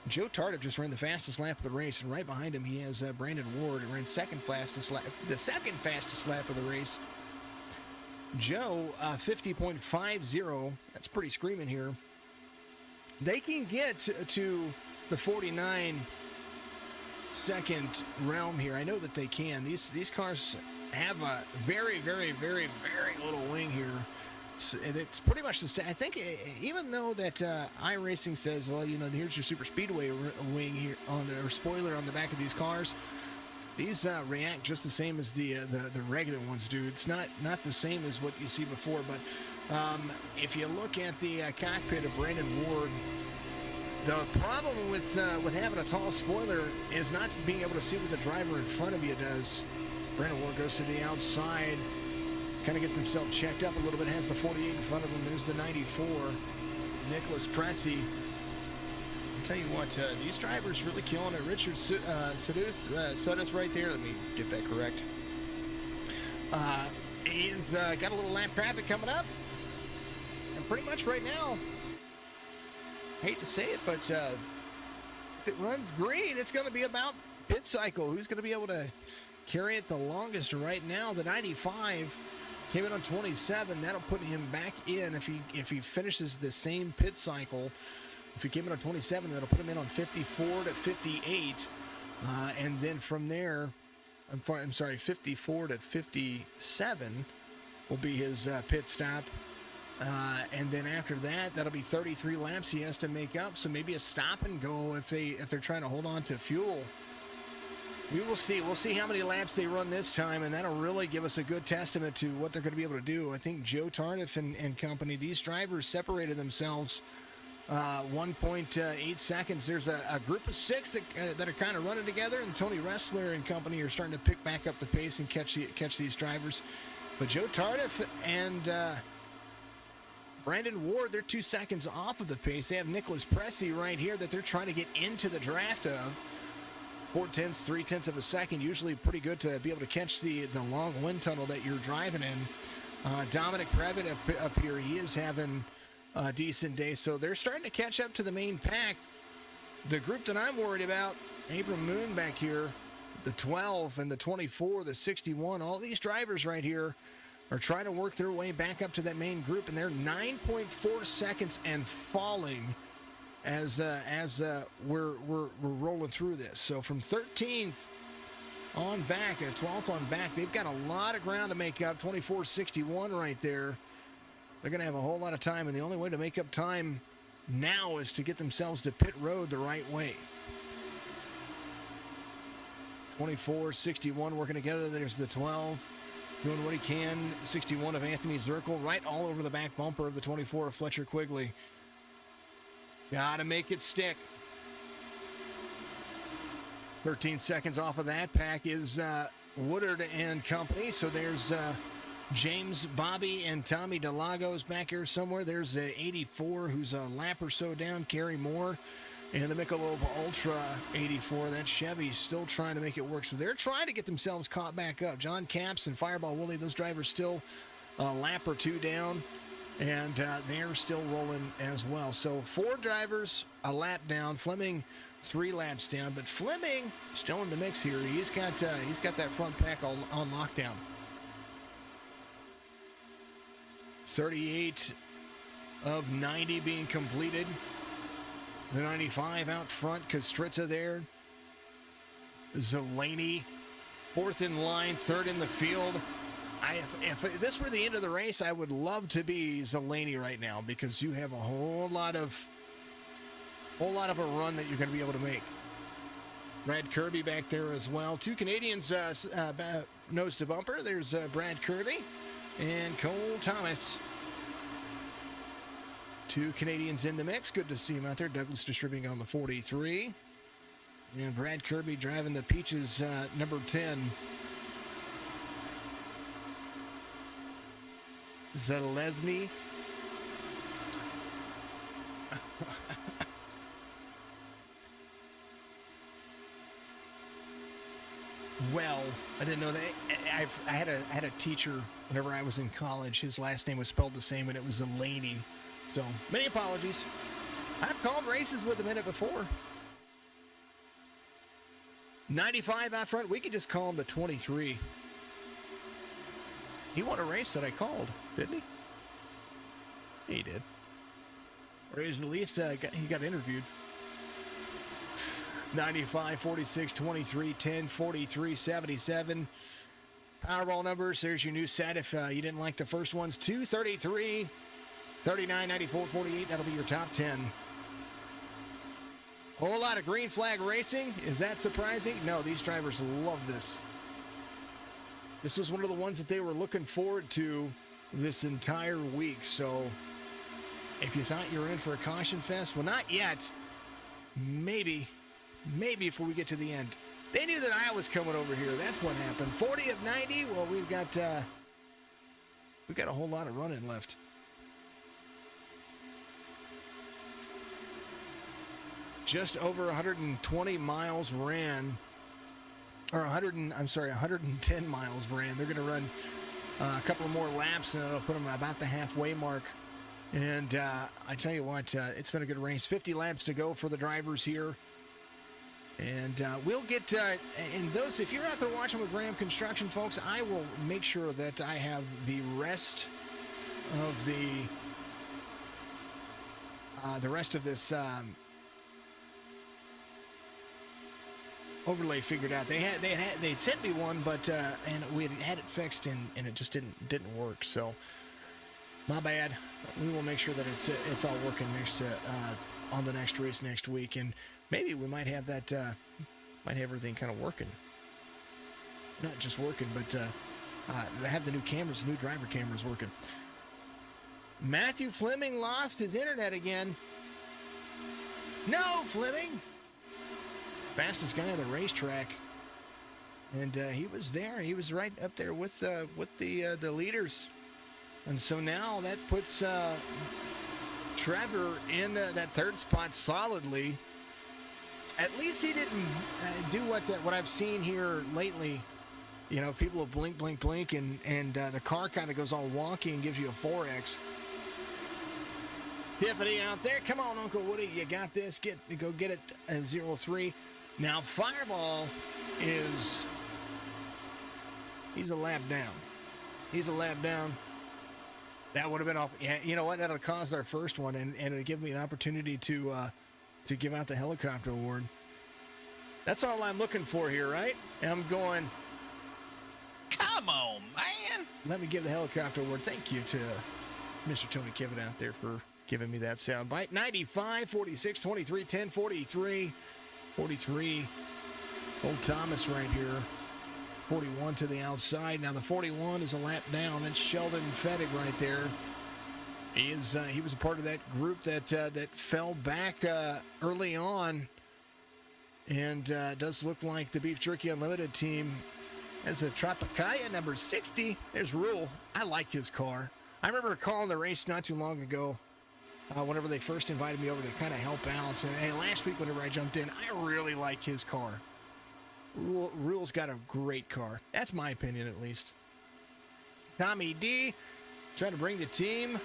Joe Tardif just ran the fastest lap of the race, and right behind him he has Brandon Ward, who ran the second fastest lap of the race. Joe, 50.50. That's pretty screaming here. They can get to the 49 second realm here. I know that they can. These cars have a very little wing here. It's pretty much the same. I think even though that iRacing says, well, you know, here's your super speedway wing here on the, or spoiler on the back of these cars, these react just the same as the regular ones do. It's not the same as what you see before, but if you look at the cockpit of Brandon Ward, the problem with having a tall spoiler is not being able to see what the driver in front of you does. Brandon Ward goes to the outside, kind of gets himself checked up a little bit, has the 48 in front of him. There's the 94, Nicholas Pressey. I'll tell you what, these drivers really killing it. Richard Suddeth right there. Let me get that correct. He's got a little lap traffic coming up. And pretty much right now, hate to say it, but if it runs green, it's going to be about pit cycle. Who's going to be able to carry it the longest? Right now, the 95 came in on 27. That'll put him back in if he finishes the same pit cycle. If he came in on 27, that'll put him in on 54 to 58. And then from there, 54 to 57 will be his pit stop. And then after that, that'll be 33 laps he has to make up. So maybe a stop and go if they're trying to hold on to fuel. We will see. We'll see how many laps they run this time, and that'll really give us a good testament to what they're going to be able to do. I think Joe Tardif and company, these drivers separated themselves 1.8 seconds. There's a group of 6 that are kind of running together, and Tony Ressler and company are starting to pick back up the pace and catch these drivers. But Joe Tardif and Brandon Ward, they're 2 seconds off of the pace. They have Nicholas Pressey right here that they're trying to get into the draft of. 0.4, 0.3 of a second, usually pretty good to be able to catch the long wind tunnel that you're driving in. Dominic Previtt up here, he is having a decent day. So they're starting to catch up to the main pack. The group that I'm worried about, Abram Moon back here, the 12 and the 24, the 61, all these drivers right here are trying to work their way back up to that main group, and they're 9.4 seconds and falling as we're rolling through this. So from 13th on back, 12th on back, they've got a lot of ground to make up. 24.61 right there. They're going to have a whole lot of time, and the only way to make up time now is to get themselves to pit road the right way. 24.61 working together. There's the 12 doing what he can. 61 of Anthony Zirkle right all over the back bumper of the 24 of Fletcher Quigley. Gotta make it stick. 13 seconds off of that pack is Woodard and company. So there's James, Bobby, and Tommy DeLagos back here somewhere. There's 84, who's a lap or so down, Kerry Moore. And the Michelob Ultra 84, that Chevy's still trying to make it work. So they're trying to get themselves caught back up. John Capps and Fireball Woolley, those drivers still a lap or 2 down. And they're still rolling as well. So 4 drivers, a lap down. Fleming 3 laps down, but Fleming still in the mix here. He's got that front pack all on lockdown. 38 of 90 being completed. The 95 out front, Kostritza there. Zelaney, 4th in line, 3rd in the field. If this were the end of the race, I would love to be Zelaney right now, because you have a whole lot of a run that you're going to be able to make. Brad Kirby back there as well. 2 Canadians nose to bumper. There's Brad Kirby and Cole Thomas. 2 Canadians in the mix. Good to see him out there. Douglas distributing on the 43. And Brad Kirby driving the Peaches number 10. Zalesny. Well, I didn't know that. I had a teacher whenever I was in college. His last name was spelled the same, and it was Zelaney. So, many apologies. I've called races with him in it before. 95 out front. We could just call him the 23. He won a race that I called, didn't he? He did. Or at least he got interviewed. 95, 46, 23, 10, 43, 77. Powerball numbers. There's your new set if you didn't like the first ones. 233, 39, 94, 48. That'll be your top 10. Whole lot of green flag racing. Is that surprising? No, these drivers love this. This was one of the ones that they were looking forward to this entire week. So if you thought you were in for a caution fest, well, not yet. Maybe before we get to the end. They knew that I was coming over here. That's what happened. 40 of 90. Well, we've got a whole lot of running left. Just over 120 miles ran. Or 110 miles ran. They're going to run a couple of more laps, and that'll put them about the halfway mark. And I tell you what, it's been a good race. 50 laps to go for the drivers here. And we'll get, and those, if you're out there watching with Graham Construction, folks, I will make sure that I have the rest of this overlay figured out. They'd sent me one, but and we had it fixed, and it just didn't work. So My bad. We will make sure that it's all working on the next race next week, and maybe we might have that might have everything kind of working. Not just working, but have the new cameras, the new driver cameras working. Matthew Fleming lost his internet again. No, Fleming! Fastest guy on the racetrack. And he was there. He was right up there with the leaders. And so now that puts Trevor in that third spot solidly. At least he didn't do what I've seen here lately. You know, people will blink, blink, blink, and the car kind of goes all wonky and gives you a 4X. Tiffany out there. Come on, Uncle Woody. You got this. Go get it 0-3. Now, Fireball he's a lap down. He's a lap down. That would have been off. Yeah, you know what? That would have caused our first one, and it would give me an opportunity to give out the helicopter award. That's all I'm looking for here, right? And I'm going, come on, man. Let me give the helicopter award. Thank you to Mr. Tony Kivett out there for giving me that sound bite. 95, 46, 23, 10, 43, 43. Old Thomas right here. 41 to the outside. Now the 41 is a lap down. It's Sheldon Fettig right there. He was a part of that group that fell back early on, and does look like the Beef Jerky Unlimited team has a Tropicana number 60. There's Rule. I like his car. I remember calling the race not too long ago. Whenever they first invited me over to kind of help out, and last week whenever I jumped in, I really like his car. Rule's got a great car. That's my opinion, at least. Tommy D trying to bring the team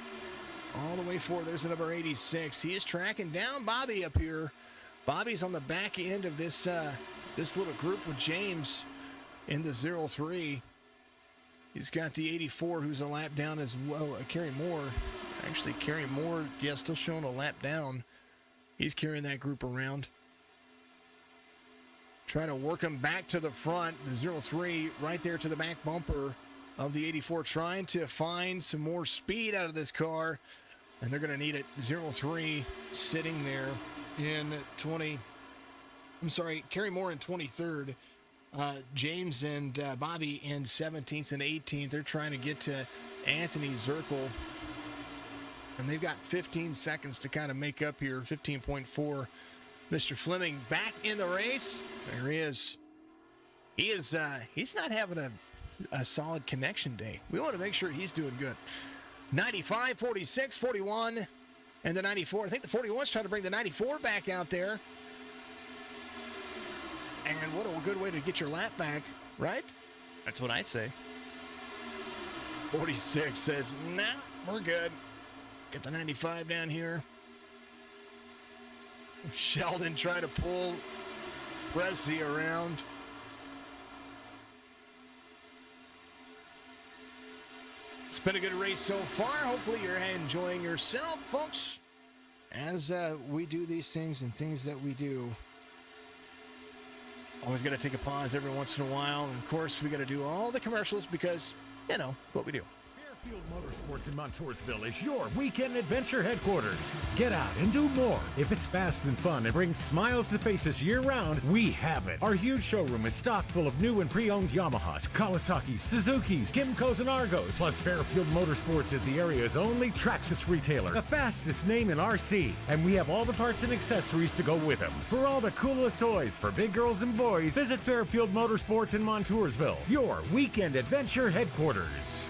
all the way forward. There's the number 86. He is tracking down Bobby up here. Bobby's on the back end of this little group with James in the 0-3. He's got the 84 who's a lap down as well. Kerry Moore. Actually, Kerry Moore, yeah, still showing a lap down. He's carrying that group around. Trying to work him back to the front. The 0-3 right there to the back bumper of the 84. Trying to find some more speed out of this car. And they're going to need it. 0-3 sitting there in 20. I'm sorry, Kerry Moore in 23rd. James and Bobby in 17th and 18th. They're trying to get to Anthony Zirkle. And they've got 15 seconds to kind of make up here. 15.4. Mr. Fleming back in the race. There he is. He's not having a solid connection day. We want to make sure he's doing good. 95, 46, 41, and the 94. I think the 41's trying to bring the 94 back out there. And what a good way to get your lap back, right? That's what I'd say. 46 says, nah, we're good. Get the 95 down here. Sheldon trying to pull Presley around. It's been a good race so far. Hopefully you're enjoying yourself, folks, as we do these things and things that we do. Always got to take a pause every once in a while. And, of course, we got to do all the commercials because, you know, what we do. Fairfield Motorsports in Montoursville is your weekend adventure headquarters. Get out and do more. If it's fast and fun and brings smiles to faces year-round, we have it. Our huge showroom is stocked full of new and pre-owned Yamahas, Kawasaki's, Suzuki's, Kymco's, and Argos. Plus, Fairfield Motorsports is the area's only Traxxas retailer, the fastest name in RC. And we have all the parts and accessories to go with them. For all the coolest toys for big girls and boys, visit Fairfield Motorsports in Montoursville, your weekend adventure headquarters.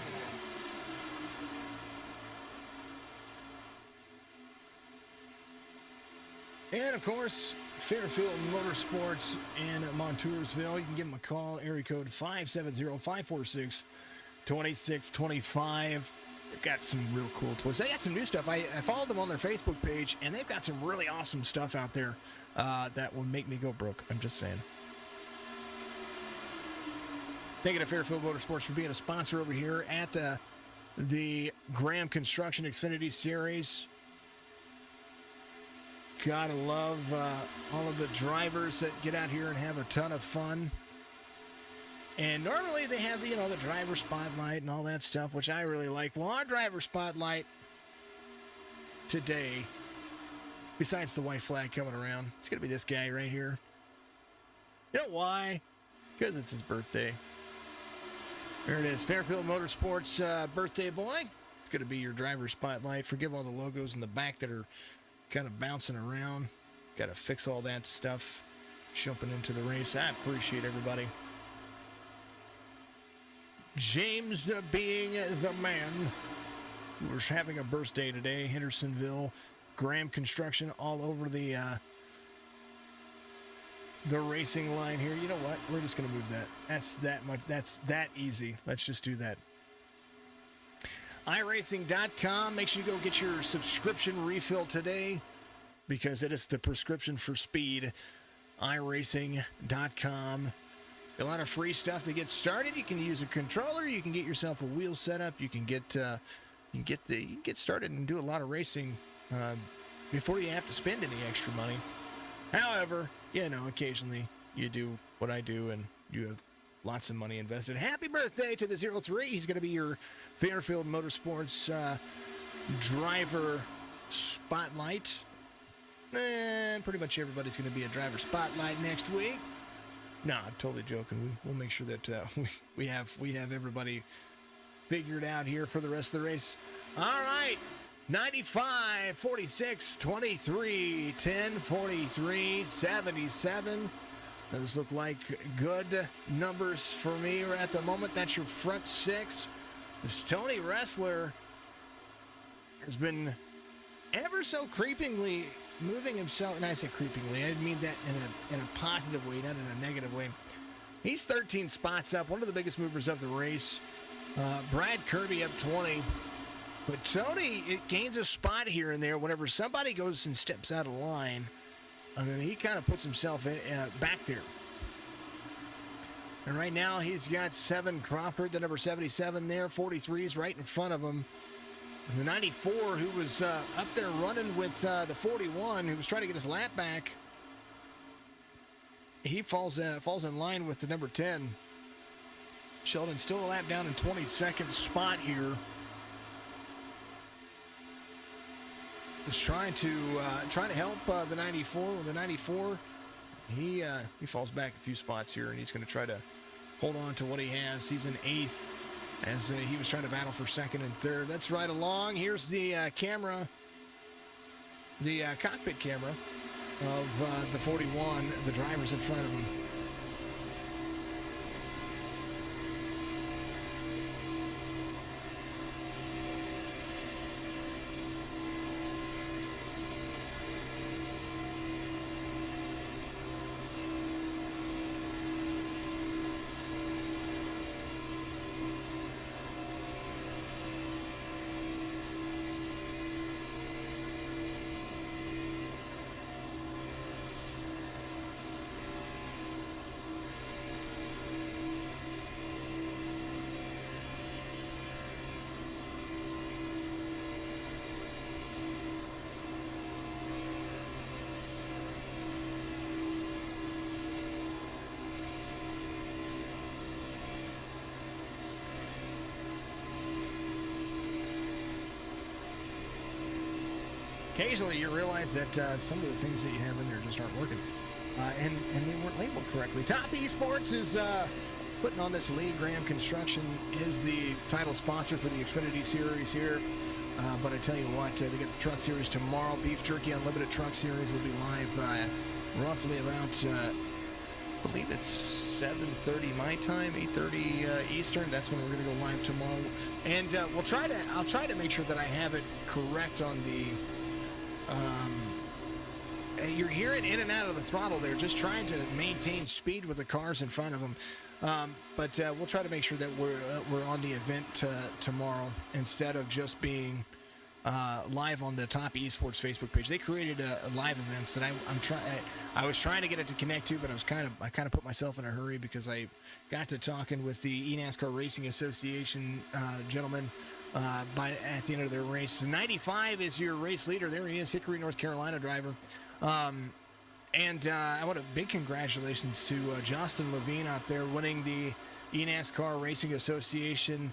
And, of course, Fairfield Motorsports in Montoursville. You can give them a call, area code 570-546-2625. They've got some real cool toys. They got some new stuff. I followed them on their Facebook page, and they've got some really awesome stuff out there that will make me go broke. I'm just saying. Thank you to Fairfield Motorsports for being a sponsor over here at the Graham Construction Xfinity Series. Gotta love all of the drivers that get out here and have a ton of fun. And normally they have, the driver spotlight and all that stuff, which I really like. Well, our driver spotlight today, besides the white flag coming around, it's going to be this guy right here. You know why? Because it's his birthday. There it is, Fairfield Motorsports birthday boy. It's going to be your driver spotlight. Forgive all the logos in the back that are kind of bouncing around. Got to fix all that stuff. Jumping into the race. I appreciate everybody. James being the man who was having a birthday today. Hendersonville, Graham Construction all over the racing line here. You know what? We're just going to move that. That's that much. That's that easy. Let's just do that. iRacing.com. Make sure you go get your subscription refill today because it is the prescription for speed. iRacing.com. A lot of free stuff to get started. You can use a controller. You can get yourself a wheel setup. You can get started and do a lot of racing before you have to spend any extra money. However, occasionally you do what I do and you have lots of money invested. Happy birthday to the 03. He's going to be your Fairfield Motorsports driver spotlight. And pretty much everybody's going to be a driver spotlight next week. No, I'm totally joking. We'll make sure that we have everybody figured out here for the rest of the race. All right. 95, 46, 23, 10, 43, 77. Those look like good numbers for me at the moment. That's your front six. This Tony Wrestler has been ever so creepingly moving himself, and I say creepingly, I mean that in a positive way, not in a negative way. He's 13 spots up, one of the biggest movers of the race. Brad Kirby up 20. But Tony, it gains a spot here and there whenever somebody goes and steps out of line, and then he kind of puts himself back there. And right now he's got 7 Crawford, the number 77 there, 43 is right in front of him. And the 94 who was up there running with the 41 who was trying to get his lap back, he falls in line with the number 10. Sheldon still a lap down in 22nd spot here. Is trying to help the 94. The 94, he falls back a few spots here, and he's going to try to hold on to what he has. He's in 8th as he was trying to battle for 2nd and 3rd. That's right along. Here's the camera, the cockpit camera of the 41. The driver's in front of him. Occasionally you realize that some of the things that you have in there just aren't working. And they weren't labeled correctly. Top Esports is putting on this league. Graham Construction is the title sponsor for the Xfinity Series here. But I tell you what, they got the Truck Series tomorrow. Beef Jerky Unlimited Truck Series will be live roughly about, I believe it's 7:30 my time, 8:30 Eastern. That's when we're going to go live tomorrow. And I'll try to make sure that I have it correct on the... you're hearing in and out of the throttle there, just trying to maintain speed with the cars in front of them. But we'll try to make sure that we're on the event tomorrow instead of just being live on the Top Esports Facebook page. They created a live events that I was trying to get it to connect to, but I kind of put myself in a hurry because I got to talking with the eNASCAR Racing Association gentlemen at the end of their race. 95 is your race leader. There he is, Hickory, North Carolina driver. And I want a big congratulations to Justin Levine out there winning the eNASCAR Racing Association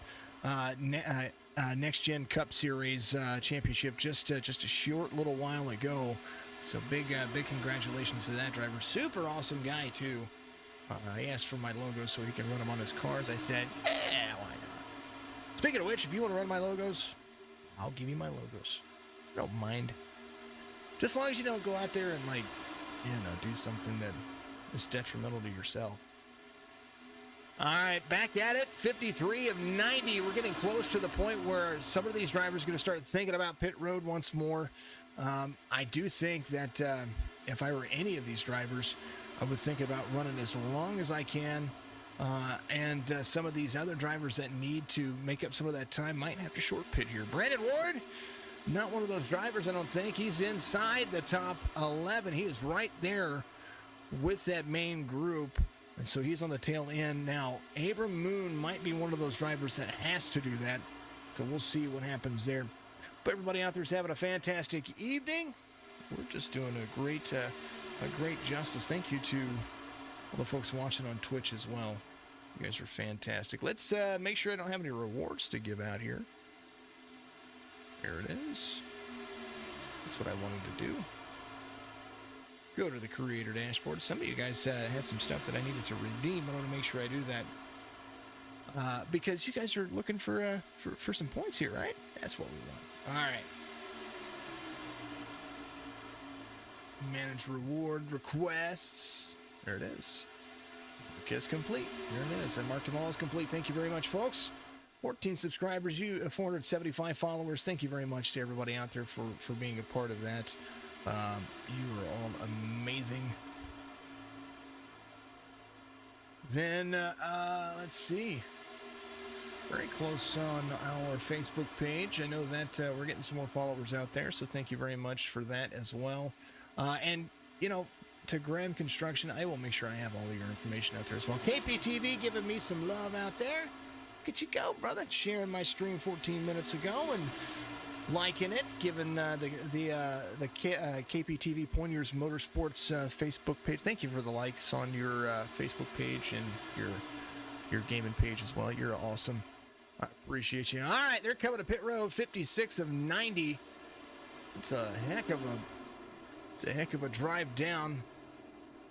Next Gen Cup Series championship just a short little while ago. So big congratulations to that driver. Super awesome guy too. He asked for my logo so he can run them on his cars. I said, yeah, why not? Speaking of which, if you want to run my logos, I'll give you my logos. I don't mind. Just as long as you don't go out there and do something that is detrimental to yourself. All right, back at it. 53 of 90. We're getting close to the point where some of these drivers are going to start thinking about pit road once more. I do think that if I were any of these drivers, I would think about running as long as I can. And some of these other drivers that need to make up some of that time might have to short pit here. Brandon Ward, not one of those drivers, I don't think. He's inside the top 11. He is right there with that main group. And so he's on the tail end now. Abram Moon might be one of those drivers that has to do that. So we'll see what happens there. But everybody out there is having a fantastic evening. We're just doing a great justice. Thank you to all the folks watching on Twitch as well. You guys are fantastic. Let's make sure I don't have any rewards to give out here. There it is. That's what I wanted to do. Go to the creator dashboard. Some of you guys had some stuff that I needed to redeem. I want to make sure I do that because you guys are looking for some points here, right? That's what we want. All right. Manage reward requests. There it is. Request complete. There it is. I marked them all as complete. Thank you very much, folks. 14 subscribers, 475 followers. Thank you very much to everybody out there for being a part of that. You are all amazing. Then, let's see. Very close on our Facebook page. I know that we're getting some more followers out there, so thank you very much for that as well. And, to Graham Construction, I will make sure I have all of your information out there as well. KPTV giving me some love out there. Look at you go, brother. Sharing my stream 14 minutes ago and liking it, giving the KPTV Pointers Motorsports Facebook page. Thank you for the likes on your Facebook page and your gaming page as well. You're awesome. I appreciate you. All right, they're coming to pit road. 56 of 90. It's a heck of a drive down.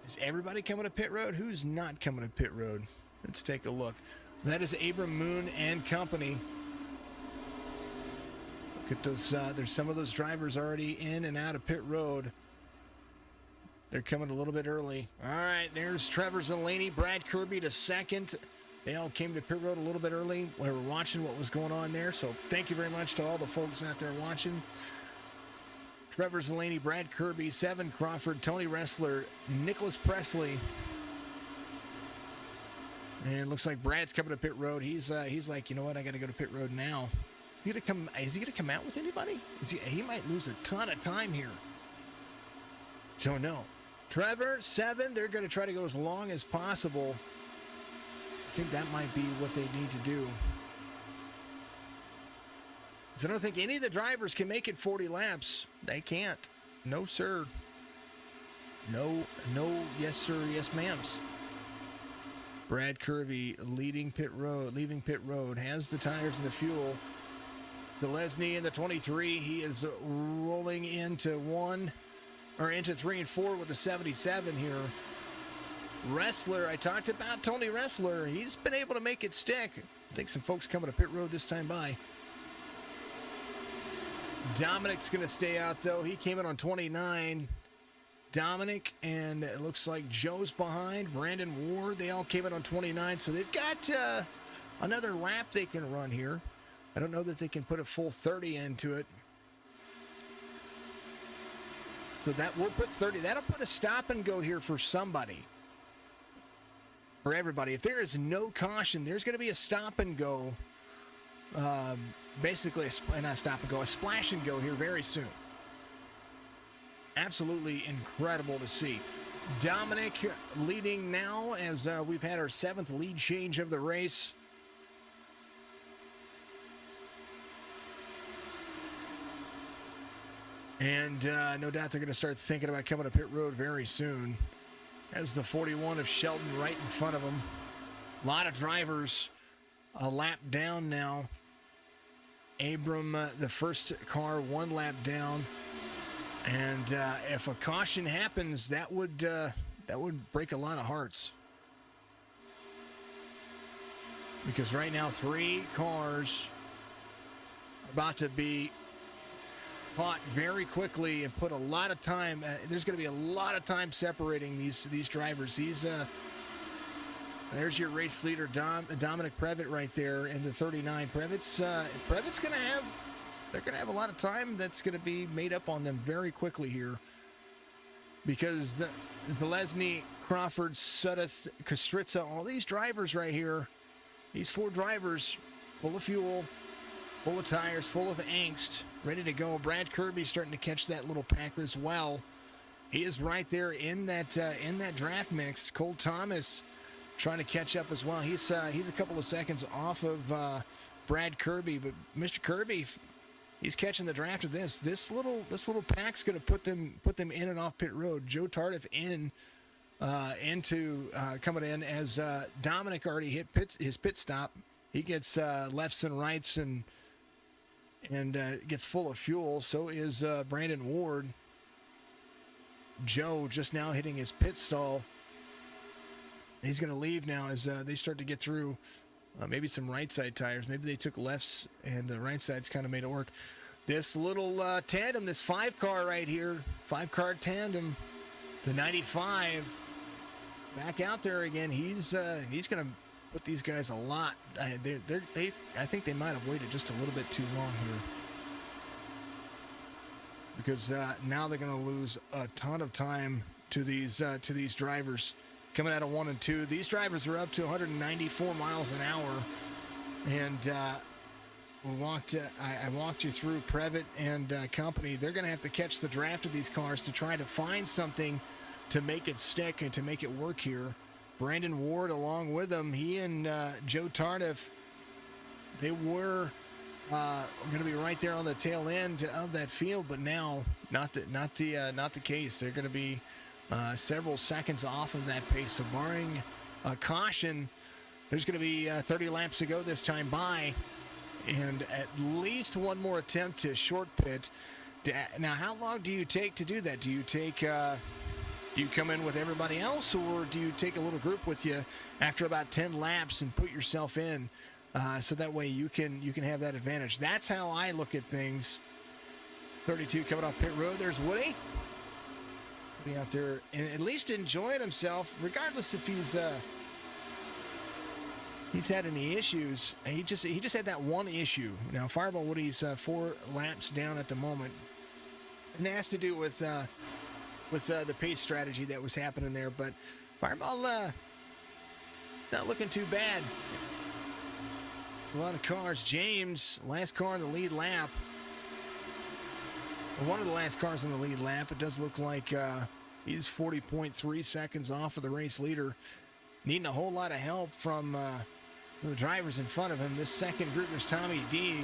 Is everybody coming to pit road? Who's not coming to pit road? Let's take a look. That is Abram Moon and company. Look at those. There's some of those drivers already in and out of pit road. They're coming a little bit early. All right, there's Trevor Zeleny, Brad Kirby to second. They all came to pit road a little bit early. We were watching what was going on there, so thank you very much to all the folks out there watching. Trevor Zeleny, Brad Kirby, Seven Crawford, Tony Ressler, Nicholas Presley. And it looks like Brad's coming to pit road. He's like, you know what? I got to go to pit road now. Is he gonna come out with anybody? He might lose a ton of time here. Don't know. Trevor, Seven. They're going to try to go as long as possible. I think that might be what they need to do. So I don't think any of the drivers can make it 40 laps. They can't. No, sir. No, yes, sir, yes, ma'ams. Brad Kirby leaving pit road, has the tires and the fuel. Gillespie in the 23, he is rolling into 3 and 4 with the 77 here. Wrestler, I talked about Tony Wrestler. He's been able to make it stick. I think some folks coming to pit road this time by. Dominic's going to stay out, though. He came in on 29. Dominic, and it looks like Joe's behind. Brandon Ward, they all came in on 29. So they've got another lap they can run here. I don't know that they can put a full 30 into it. So that will put 30. That'll put a stop and go here for somebody. For everybody. If there is no caution, there's going to be a stop and go. Basically, not stop and go, a splash and go here very soon. Absolutely incredible to see. Dominic leading now as we've had our 7th lead change of the race. And no doubt they're going to start thinking about coming to pit road very soon. As the 41 of Shelton right in front of them. A lot of drivers a lap down now. Abram, the first car, 1 lap down. And if a caution happens, that would break a lot of hearts. Because right now, 3 cars are about to be caught very quickly and put a lot of time. There's going to be a lot of time separating these drivers. There's your race leader, Dominic Previtt, right there in the 39. Previtt's going to have. They're going to have a lot of time that's going to be made up on them very quickly here, because Zalesny, Crawford, Sudduth, Kostritza, all these drivers right here, these 4 drivers, full of fuel, full of tires, full of angst, ready to go. Brad Kirby's starting to catch that little pack as well. He is right there in that draft mix. Cole Thomas trying to catch up as well. He's a couple of seconds off of Brad Kirby, but Mr. Kirby, he's catching the draft of this. This little pack's going to put them in and off pit road. Joe Tardif coming in as Dominic already hit his pit stop. He gets lefts and rights and gets full of fuel. So is Brandon Ward. Joe just now hitting his pit stall. He's going to leave now as they start to get through maybe some right side tires. Maybe they took lefts and the right side's kind of made it work. This little tandem, this 5-car right here, 5-car tandem, the 95, back out there again. He's going to put these guys a lot. I think they might have waited just a little bit too long here, because now they're going to lose a ton of time to these drivers coming out of 1 and 2. These drivers are up to 194 miles an hour, and I walked you through Previtt and company. They're going to have to catch the draft of these cars to try to find something to make it stick and to make it work here. Brandon Ward along with them. He and Joe Tardif, they were going to be right there on the tail end of that field, but now not the case. They're going to be several seconds off of that pace. So barring a caution, there's going to be 30 laps to go this time by, and at least one more attempt to short pit. Now, how long do you take to do that? Do you come in with everybody else, or do you take a little group with you after about 10 laps and put yourself in, so that way you can have that advantage? That's how I look at things. 32 coming off pit road. There's Woody. Be out there and at least enjoying himself, regardless if he's had any issues. He just had that one issue. Now Fireball Woody's 4 laps down at the moment, and it has to do with the pace strategy that was happening there. But Fireball not looking too bad. A lot of cars. James, last car in the lead lap. One of the last cars in the lead lap. It does look like he's 40.3 seconds off of the race leader. Needing a whole lot of help from the drivers in front of him. This second group is Tommy D.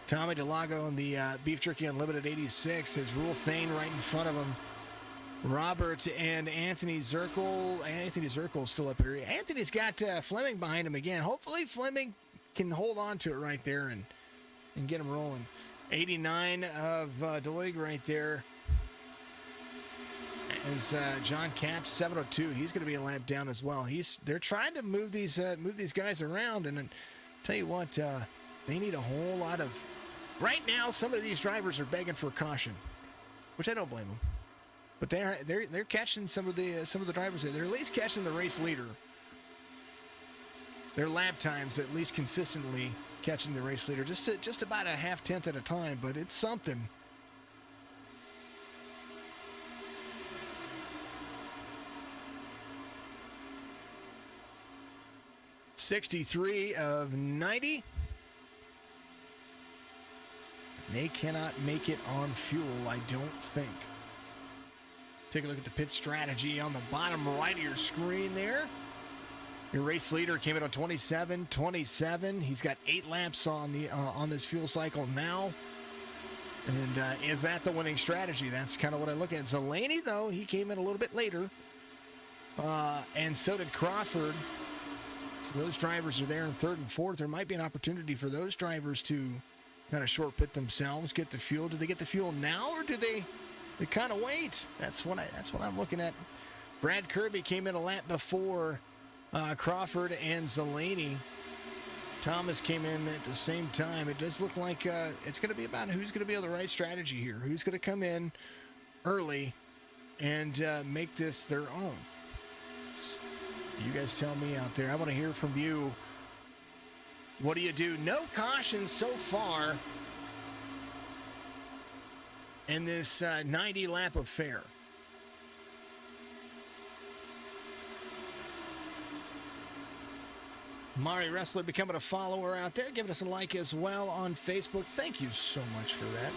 Tommy DeLago in the Beef Jerky Unlimited 86. Has Rule Thane right in front of him. Robert and Anthony Zirkle. Anthony Zirkle's still up here. Anthony's got Fleming behind him again. Hopefully Fleming can hold on to it right there and get him rolling. 89 of Doig right there. Is John Capps, 702. He's going to be a lap down as well. They're trying to move these guys around, and tell you what, they need a whole lot of. Right now, some of these drivers are begging for a caution, which I don't blame them. But they're catching some of the drivers. They're at least catching the race leader. Their lap times at least consistently catching the race leader, just about a half tenth at a time, but it's something. .63 of 90. They cannot make it on fuel, I don't think. Take a look at the pit strategy on the bottom right of your screen there. Your race leader came in on 27. He's got 8 laps on this fuel cycle now. And is that the winning strategy? That's kind of what I look at. Zelaney, though, he came in a little bit later. And so did Crawford. So those drivers are there in third and fourth. There might be an opportunity for those drivers to kind of short pit themselves, get the fuel. Do they get the fuel now, or do they kind of wait? That's what I'm looking at. Brad Kirby came in a lap before Crawford and Zeleny. Thomas came in at the same time. It does look like it's going to be about who's going to be on the right strategy here. Who's going to come in early and make this their own. You guys tell me out there. I want to hear from you. What do you do? No cautions so far in this 90-lap affair. Mari Wrestler becoming a follower out there, giving us a like as well on Facebook. Thank you so much for that.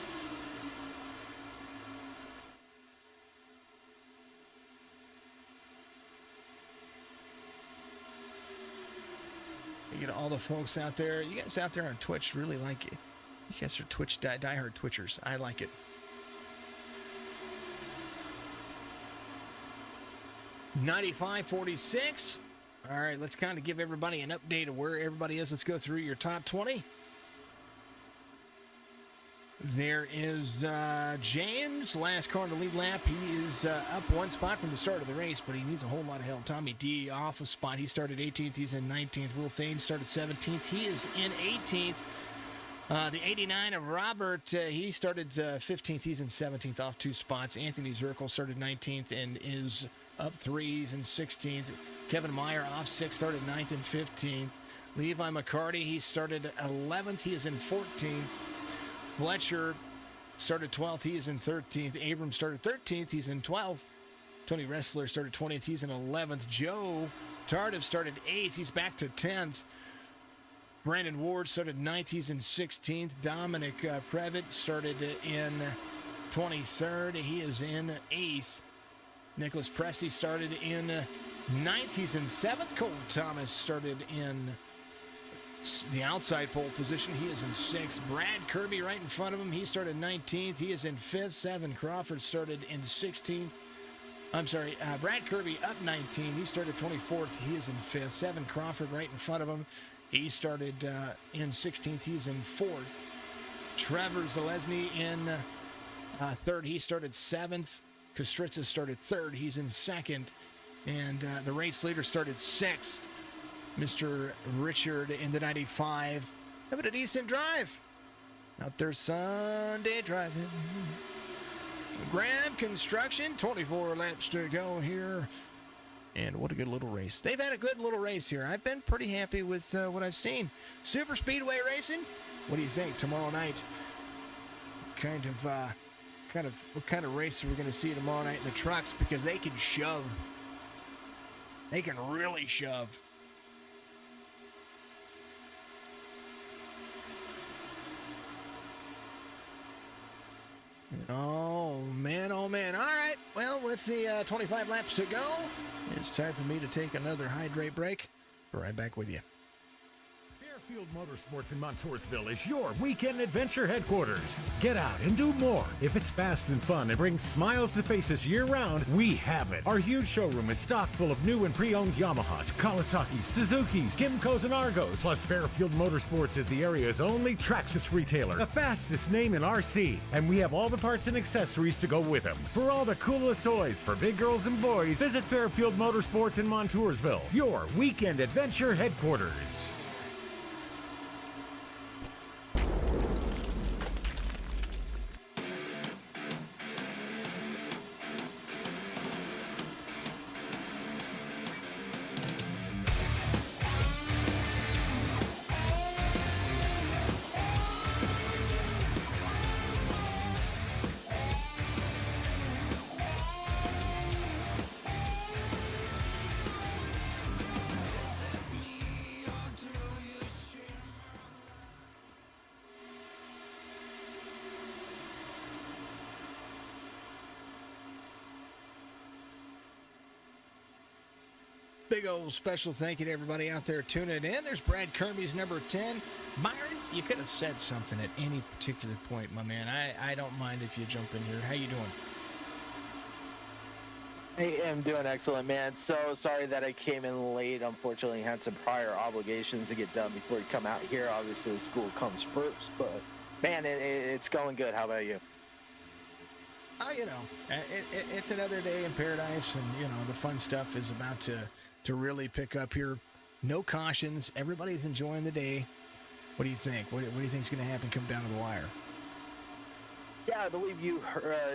You get all the folks out there. You guys out there on Twitch really like it. You guys are Twitch diehard Twitchers. I like it. 95-46. All right, let's kind of give everybody an update of where everybody is. Let's go through your top 20. There is James, last car in the lead lap. He is up one spot from the start of the race, but he needs a whole lot of help. Tommy D off a spot. He started 18th. He's in 19th. Will Thane started 17th. He is in 18th. The 89 of Robert, he started 15th. He's in 17th, off 2 spots. Anthony Zirkle started 19th and is up 3. He's in 16th. Kevin Meyer off 6th, started 9th and 15th. Levi McCarty, he started 11th. He is in 14th. Fletcher started 12th. He is in 13th. Abrams started 13th. He's in 12th. Tony Wrestler started 20th. He's in 11th. Joe Tardif started 8th. He's back to 10th. Brandon Ward started 9th. He's in 16th. Dominic Previtt started in 23rd. He is in 8th. Nicholas Pressey started in 9th. He's in 7th. Cole Thomas started in the outside pole position. He is in 6th. Brad Kirby right in front of him. He started 19th. He is in 5th. 7 Crawford started in 16th. Brad Kirby up 19. He started 24th. He is in 5th. 7 Crawford right in front of him. He started in 16th. He's in 4th. Trevor Zalesny in 3rd. He started 7th. Kostritza started 3rd. He's in 2nd. And the race leader started 6th. Mr. Richard in the 95. Having a decent drive out there Sunday driving. Graham Construction, 24 laps to go here. And what a good little race. They've had a good little race here. I've been pretty happy with what I've seen. Super Speedway Racing, what do you think tomorrow night? What kind of race are we going to see tomorrow night in the trucks? Because they can shove. They can really shove. Oh, man, oh, man. All right, well, with the 25 laps to go, it's time for me to take another hydrate break. Be right back with you. Fairfield Motorsports in Montoursville is your weekend adventure headquarters. Get out and do more. If it's fast and fun and brings smiles to faces year-round, we have it. Our huge showroom is stocked full of new and pre-owned Yamahas, Kawasaki's, Suzuki's, Kymco's, and Argos. Plus, Fairfield Motorsports is the area's only Traxxas retailer, the fastest name in RC, and we have all the parts and accessories to go with them. For all the coolest toys for big girls and boys, visit Fairfield Motorsports in Montoursville, your weekend adventure headquarters. Big old special thank you to everybody out there tuning in. There's Brad Kirby's number 10. Myron, you could have said something at any particular point, my man. I don't mind if you jump in here. How you doing? I am doing excellent, man. So sorry that I came in late. Unfortunately, had some prior obligations to get done before you come out here. Obviously, school comes first, but man, it's going good. How about you? Oh, it's another day in paradise, and the fun stuff is about to really pick up here. No cautions. Everybody's enjoying the day. What do you think? What do you think is going to happen come down to the wire? Yeah, I believe you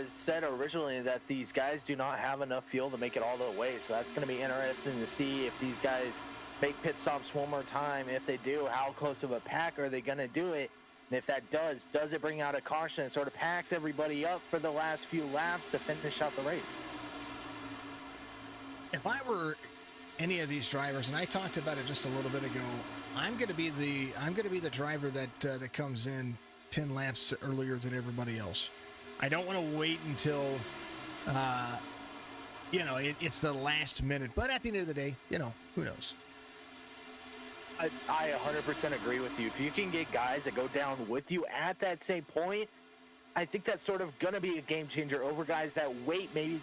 said originally that these guys do not have enough fuel to make it all the way. So that's going to be interesting to see if these guys make pit stops one more time. If they do, how close of a pack are they going to do it? And if that does it bring out a caution and sort of packs everybody up for the last few laps to finish out the race? If I were any of these drivers, and I talked about it just a little bit ago, I'm going to be the driver that comes in 10 laps earlier than everybody else. I don't want to wait until it's the last minute. But at the end of the day, who knows? I 100% agree with you. If you can get guys that go down with you at that same point, I think that's sort of going to be a game changer over guys that wait maybe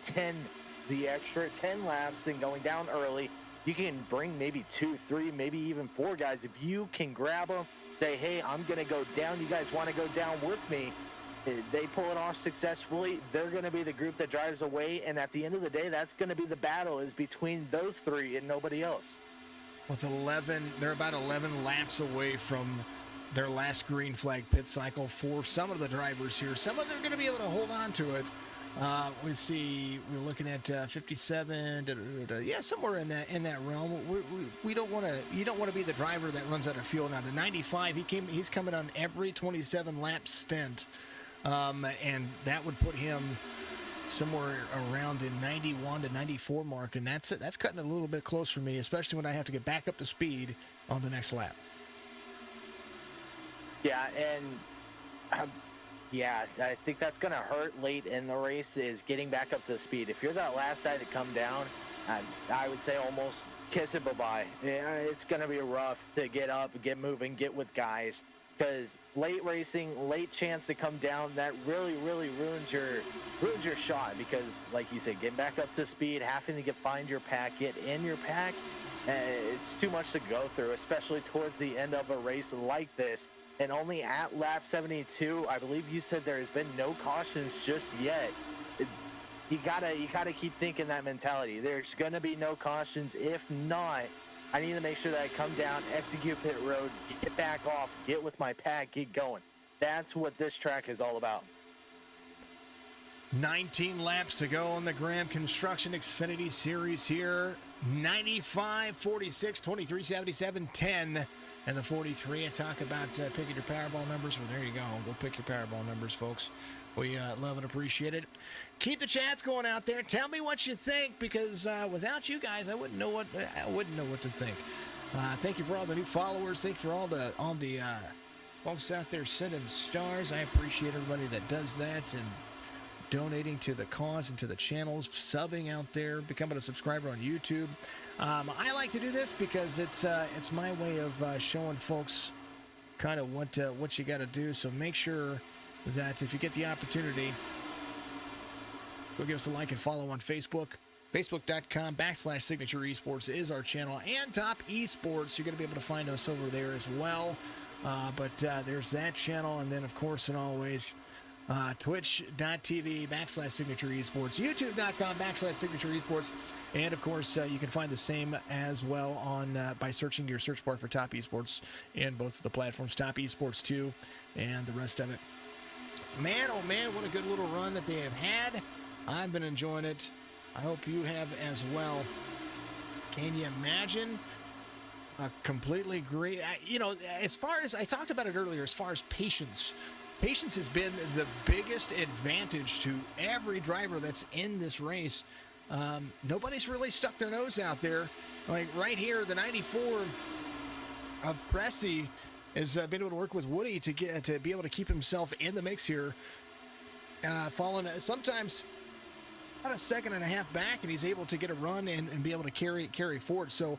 the extra 10 laps, then going down early. You can bring maybe 2, 3, maybe even 4 guys. If you can grab them, say, hey, I'm going to go down. You guys want to go down with me? They pull it off successfully. They're going to be the group that drives away. And at the end of the day, that's going to be the battle is between those 3 and nobody else. With 11, they're about 11 laps away from their last green flag pit cycle for some of the drivers here. Some of them are going to be able to hold on to it. We're looking at 57, somewhere in that realm. We don't want to. You don't want to be the driver that runs out of fuel. Now the 95, he's coming on every 27 lap stint, and that would put him somewhere around the 91 to 94 mark, and that's cutting it a little bit close for me, especially when I have to get back up to speed on the next lap. Yeah, and. Yeah, I think that's going to hurt late in the race is getting back up to speed. If you're that last guy to come down, I would say almost kiss it bye-bye. Yeah, it's going to be rough to get up, get moving, get with guys. Because late racing, late chance to come down, that really, really ruins your shot. Because, like you said, getting back up to speed, having to find your pack, get in your pack, it's too much to go through, especially towards the end of a race like this. And only at lap 72, I believe you said there has been no cautions just yet. You gotta keep thinking that mentality. There's gonna be no cautions. If not, I need to make sure that I come down, execute pit road, get back off, get with my pack, get going. That's what this track is all about. 19 laps to go on the Graham Construction Xfinity Series here. 95, 46, 23, 77, 10. And the 43, I talk about picking your Powerball numbers. Well, there you go. Go pick your Powerball numbers, folks. We love and appreciate it. Keep the chats going out there. Tell me what you think, because without you guys, I wouldn't know what to think. Thank you for all the new followers. Thank you for all the folks out there sending stars. I appreciate everybody that does that and donating to the cause and to the channels, subbing out there, becoming a subscriber on YouTube. I like to do this because it's my way of showing folks kind of what you got to do. So make sure that if you get the opportunity, go give us a like and follow on Facebook. Facebook.com/Signature Esports is our channel, and Top Esports. You're going to be able to find us over there as well. But there's that channel, and then of course and always Twitch.tv/Signature Esports, YouTube.com/Signature Esports, and of course you can find the same as well on by searching your search bar for Top Esports in both of the platforms, Top Esports 2 and the rest of it. Man, oh man, what a good little run that they have had. I've been enjoying it. I hope you have as well. Can you imagine? Completely agree. As far as I talked about it earlier, as far as patience has been the biggest advantage to every driver that's in this race. Nobody's really stuck their nose out there. Like right here, the 94 of Pressey has been able to work with Woody to be able to keep himself in the mix here. Falling sometimes about a second and a half back, and he's able to get a run and be able to carry forward. So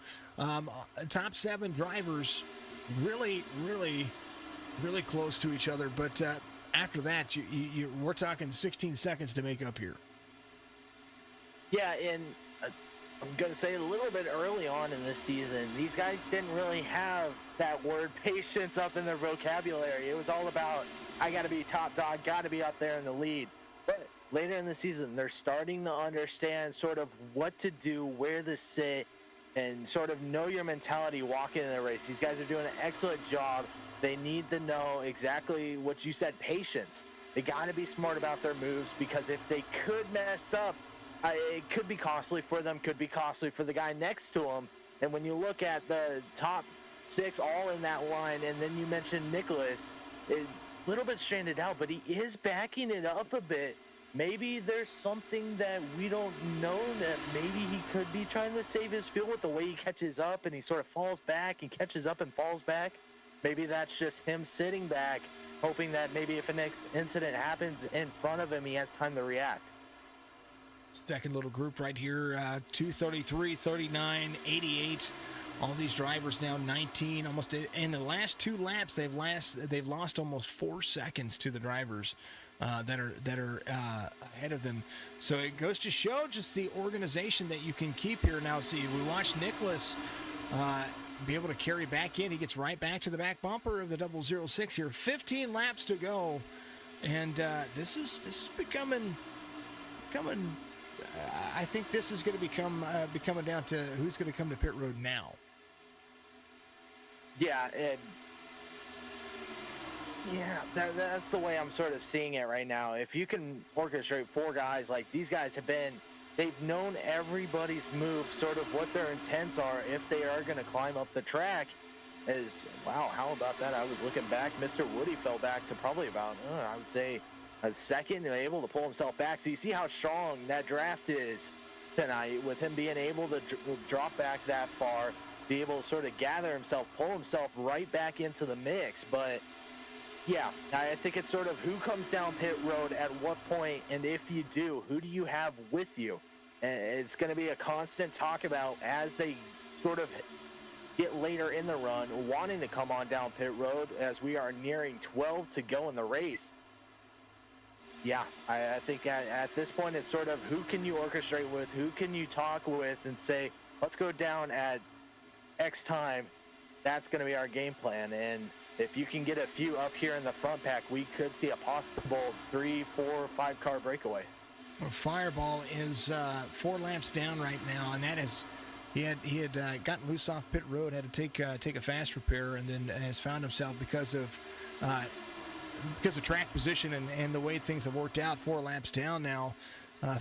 top 7 drivers really close to each other, but after that, we're talking 16 seconds to make up here. Yeah, and I'm going to say a little bit early on in this season, these guys didn't really have that word patience up in their vocabulary. It was all about, I got to be top dog, got to be up there in the lead. But later in the season, they're starting to understand sort of what to do, where to sit, and sort of know your mentality walking in the race. These guys are doing an excellent job. They need to know exactly what you said, patience. They got to be smart about their moves, because if they could mess up, it could be costly for them, could be costly for the guy next to them. And when you look at the top 6 all in that line, and then you mentioned Nicholas, a little bit stranded out, but he is backing it up a bit. Maybe there's something that we don't know, that maybe he could be trying to save his fuel with the way he catches up and he sort of falls back and catches up and falls back. Maybe that's just him sitting back, hoping that maybe if a next incident happens in front of him, he has time to react. Second little group right here, 233, 39, 88. All these drivers now 19, almost in the last 2 laps. They've lost almost 4 seconds to the drivers that are ahead of them. So it goes to show just the organization that you can keep here. Now, see, we watched Nicholas be able to carry back in. He gets right back to the back bumper of the 006 here. 15 laps to go, and this is becoming. I think this is going to be coming down to who's going to come to pit road now. Yeah, that's the way I'm sort of seeing it right now. If you can orchestrate 4 guys, like these guys they've known everybody's move, sort of what their intents are if they are going to climb up the track. Wow, how about that? I was looking back. Mr. Woody fell back to probably about, I would say, a second, and able to pull himself back. So you see how strong that draft is tonight, with him being able to drop back that far, be able to sort of gather himself, pull himself right back into the mix. But yeah, I think it's sort of who comes down pit road at what point, and if you do, who do you have with you? And it's going to be a constant talk about as they sort of get later in the run, wanting to come on down pit road as we are nearing 12 to go in the race. Yeah, I think at this point, it's sort of who can you orchestrate with, who can you talk with and say, let's go down at X time. That's going to be our game plan. And if you can get a few up here in the front pack, we could see a possible 3, 4, 5 car breakaway. Well, Fireball is 4 laps down right now, and that is he had gotten loose off pit road, had to take a fast repair, and then has found himself because of track position and the way things have worked out. 4 laps down now.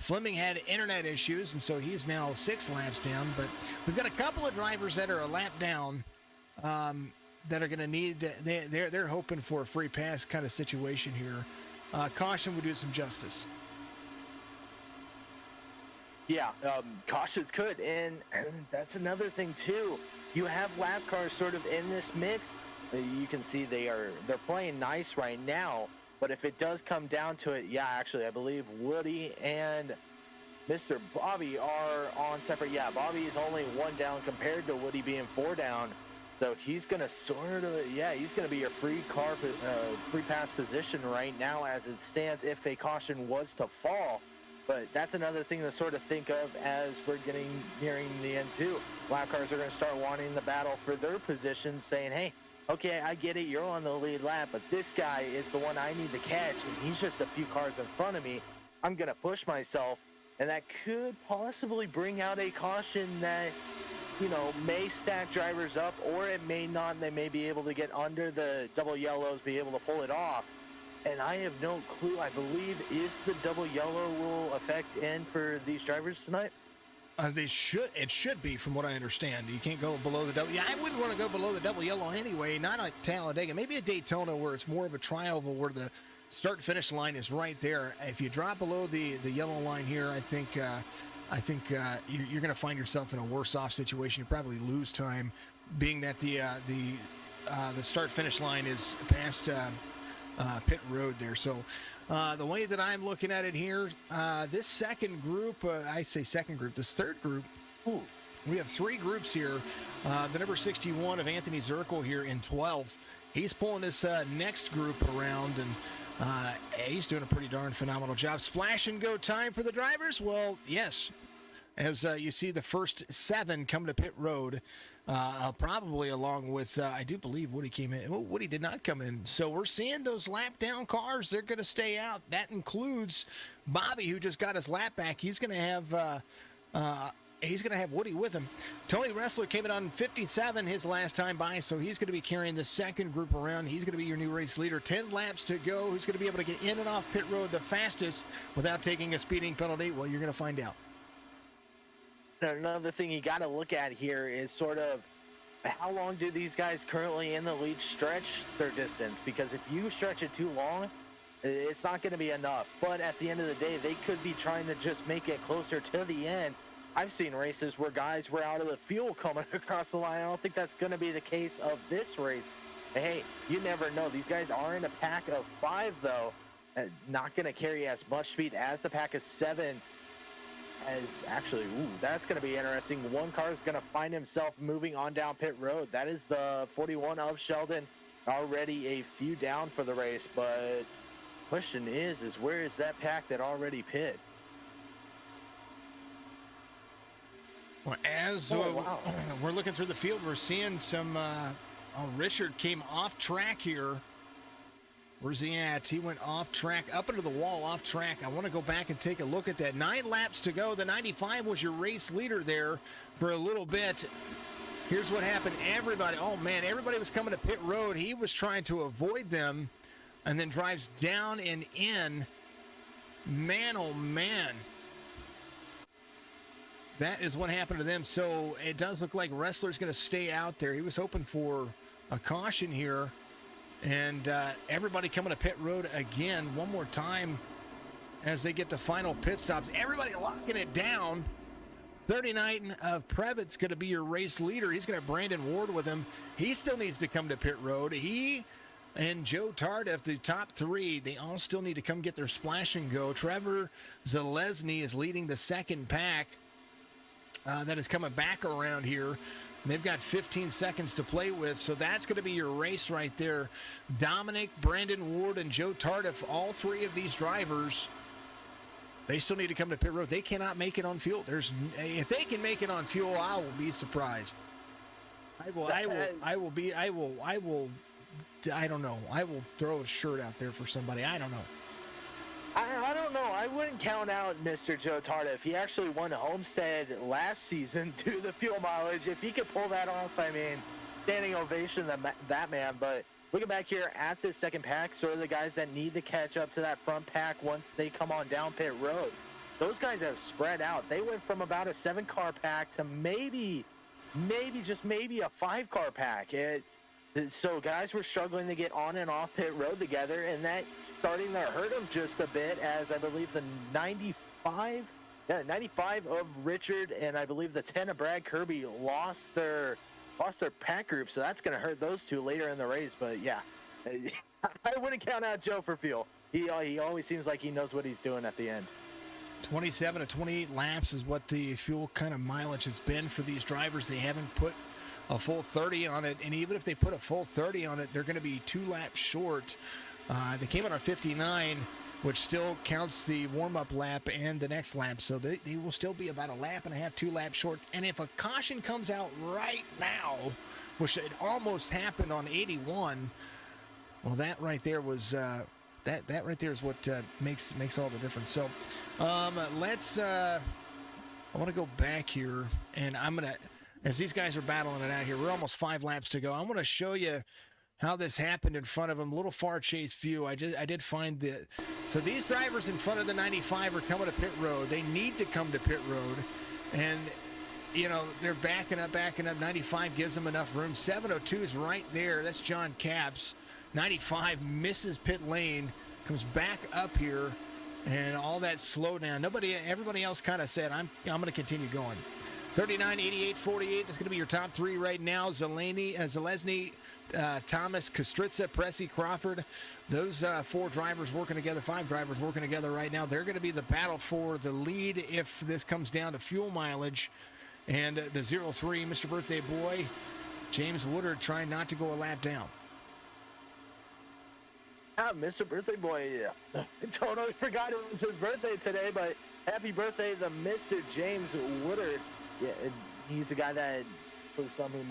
Fleming had internet issues, and so he's now 6 laps down. But we've got a couple of drivers that are a lap down that are going to need. They're hoping for a free pass kind of situation here. Caution would do some justice. Yeah, cautions could, and that's another thing too. You have lap cars sort of in this mix. You can see they're playing nice right now, but if it does come down to it, yeah, actually, I believe Woody and Mr. Bobby are on separate. Yeah, Bobby is only 1 down compared to Woody being 4 down, so he's gonna he's gonna be your free pass position right now as it stands if a caution was to fall. But that's another thing to sort of think of as we're nearing the end too. Lap cars are going to start wanting the battle for their position, saying, hey, okay, I get it, you're on the lead lap, but this guy is the one I need to catch, and he's just a few cars in front of me. I'm going to push myself, and that could possibly bring out a caution that, may stack drivers up, or it may not. They may be able to get under the double yellows, be able to pull it off. And I have no clue. I believe, is the double yellow rule effect in for these drivers tonight? It should be, from what I understand. You can't go below the double. Yeah, I wouldn't want to go below the double yellow anyway. Not like Talladega. Maybe at Daytona, where it's more of a trial, where the start and finish line is right there. If you drop below the yellow line here, I think you're going to find yourself in a worse off situation. You probably lose time, being that the start finish line is past pit road there. So the way that I'm looking at it here, this second group, this third group, we have 3 groups here. The number 61 of Anthony Zirkle here in 12th. He's pulling this next group around, and he's doing a pretty darn phenomenal job. Splash and go time for the drivers? Well, yes. as you see the first 7 come to pit road, probably along with, I do believe Woody came in. Well, Woody did not come in. So we're seeing those lap down cars. They're going to stay out. That includes Bobby, who just got his lap back. He's going to have Woody with him. Tony Ressler came in on 57 his last time by, so he's going to be carrying the second group around. He's going to be your new race leader. 10 laps to go. Who's going to be able to get in and off pit road the fastest without taking a speeding penalty? Well, you're going to find out. Another thing you got to look at here is sort of how long do these guys currently in the lead stretch their distance? Because if you stretch it too long, it's not going to be enough. But at the end of the day, they could be trying to just make it closer to the end. I've seen races where guys were out of the fuel coming across the line. I don't think that's going to be the case of this race. Hey, you never know. These guys are in a pack of 5, though. Not going to carry as much speed as the pack of 7. As actually, that's going to be interesting. One car is going to find himself moving on down pit road. That is the 41 of Sheldon, already a few down for the race. But question is where is that pack that already pit? Well, as we're looking through the field, we're seeing some. Richard came off track here. Where's he at? He went off track, up into the wall, off track. I want to go back and take a look at that. 9 laps to go. The 95 was your race leader there for a little bit. Here's what happened. Everybody was coming to pit road. He was trying to avoid them and then drives down and in. Man, oh, man. That is what happened to them. So it does look like Ressler's going to stay out there. He was hoping for a caution here. And everybody coming to pit road again one more time as they get the final pit stops. Everybody locking it down. 39 of Previtt's going to be your race leader. He's going to have Brandon Ward with him. He still needs to come to pit road. He and Joe Tardif, the top 3, they all still need to come get their splash and go. Trevor Zalesny is leading the second pack that is coming back around here. They've got 15 seconds to play with, so that's going to be your race right there. Dominic, Brandon Ward, and Joe Tardif, all 3 of these drivers, they still need to come to pit road. They cannot make it on fuel. If they can make it on fuel, I will be surprised. I don't know. I will throw a shirt out there for somebody. I don't know. I don't know. I wouldn't count out Mr. Joe Tardif. He actually won Homestead last season due to the fuel mileage. If he could pull that off, I mean, standing ovation to that man. But looking back here at this second pack, sort of the guys that need to catch up to that front pack once they come on down pit road. Those guys have spread out. They went from about a 7-car pack to maybe a 5-car pack. So guys were struggling to get on and off pit road together, and that's starting to hurt them just a bit, as I believe the 95 of Richard and I believe the 10 of Brad Kirby lost their pack group, so that's going to hurt those 2 later in the race. But yeah, I wouldn't count out Joe for fuel. He always seems like he knows what he's doing at the end. 27 to 28 laps is what the fuel kind of mileage has been for these drivers. They haven't put a full 30 on it, and even if they put a full 30 on it, they're going to be 2 laps short. They came in on 59, which still counts the warm-up lap and the next lap, so they will still be about a lap and a half, 2 laps short. And if a caution comes out right now, which it almost happened on 81, well, that right there was that right there is what makes all the difference. So let's I want to go back here, and I'm going to, as these guys are battling it out here, we're almost 5 laps to go. I want to show you how this happened in front of them. A little far chase view. I did find that. So these drivers in front of the 95 are coming to pit road. They need to come to pit road. And, they're backing up. 95 gives them enough room. 702 is right there. That's John Capps. 95 misses pit lane, comes back up here, and all that slowdown. Everybody else kind of said, I'm going to continue going. 39, 88, 48. That's going to be your top 3 right now. Zalesny, Thomas, Kostritza, Pressey, Crawford. Those 4 drivers working together, 5 drivers working together right now. They're going to be the battle for the lead if this comes down to fuel mileage. And the 03, Mr. Birthday Boy, James Woodard, trying not to go a lap down. Yeah, Mr. Birthday Boy. I totally forgot it was his birthday today, but happy birthday to Mr. James Woodard. Yeah, he's a guy that, for some who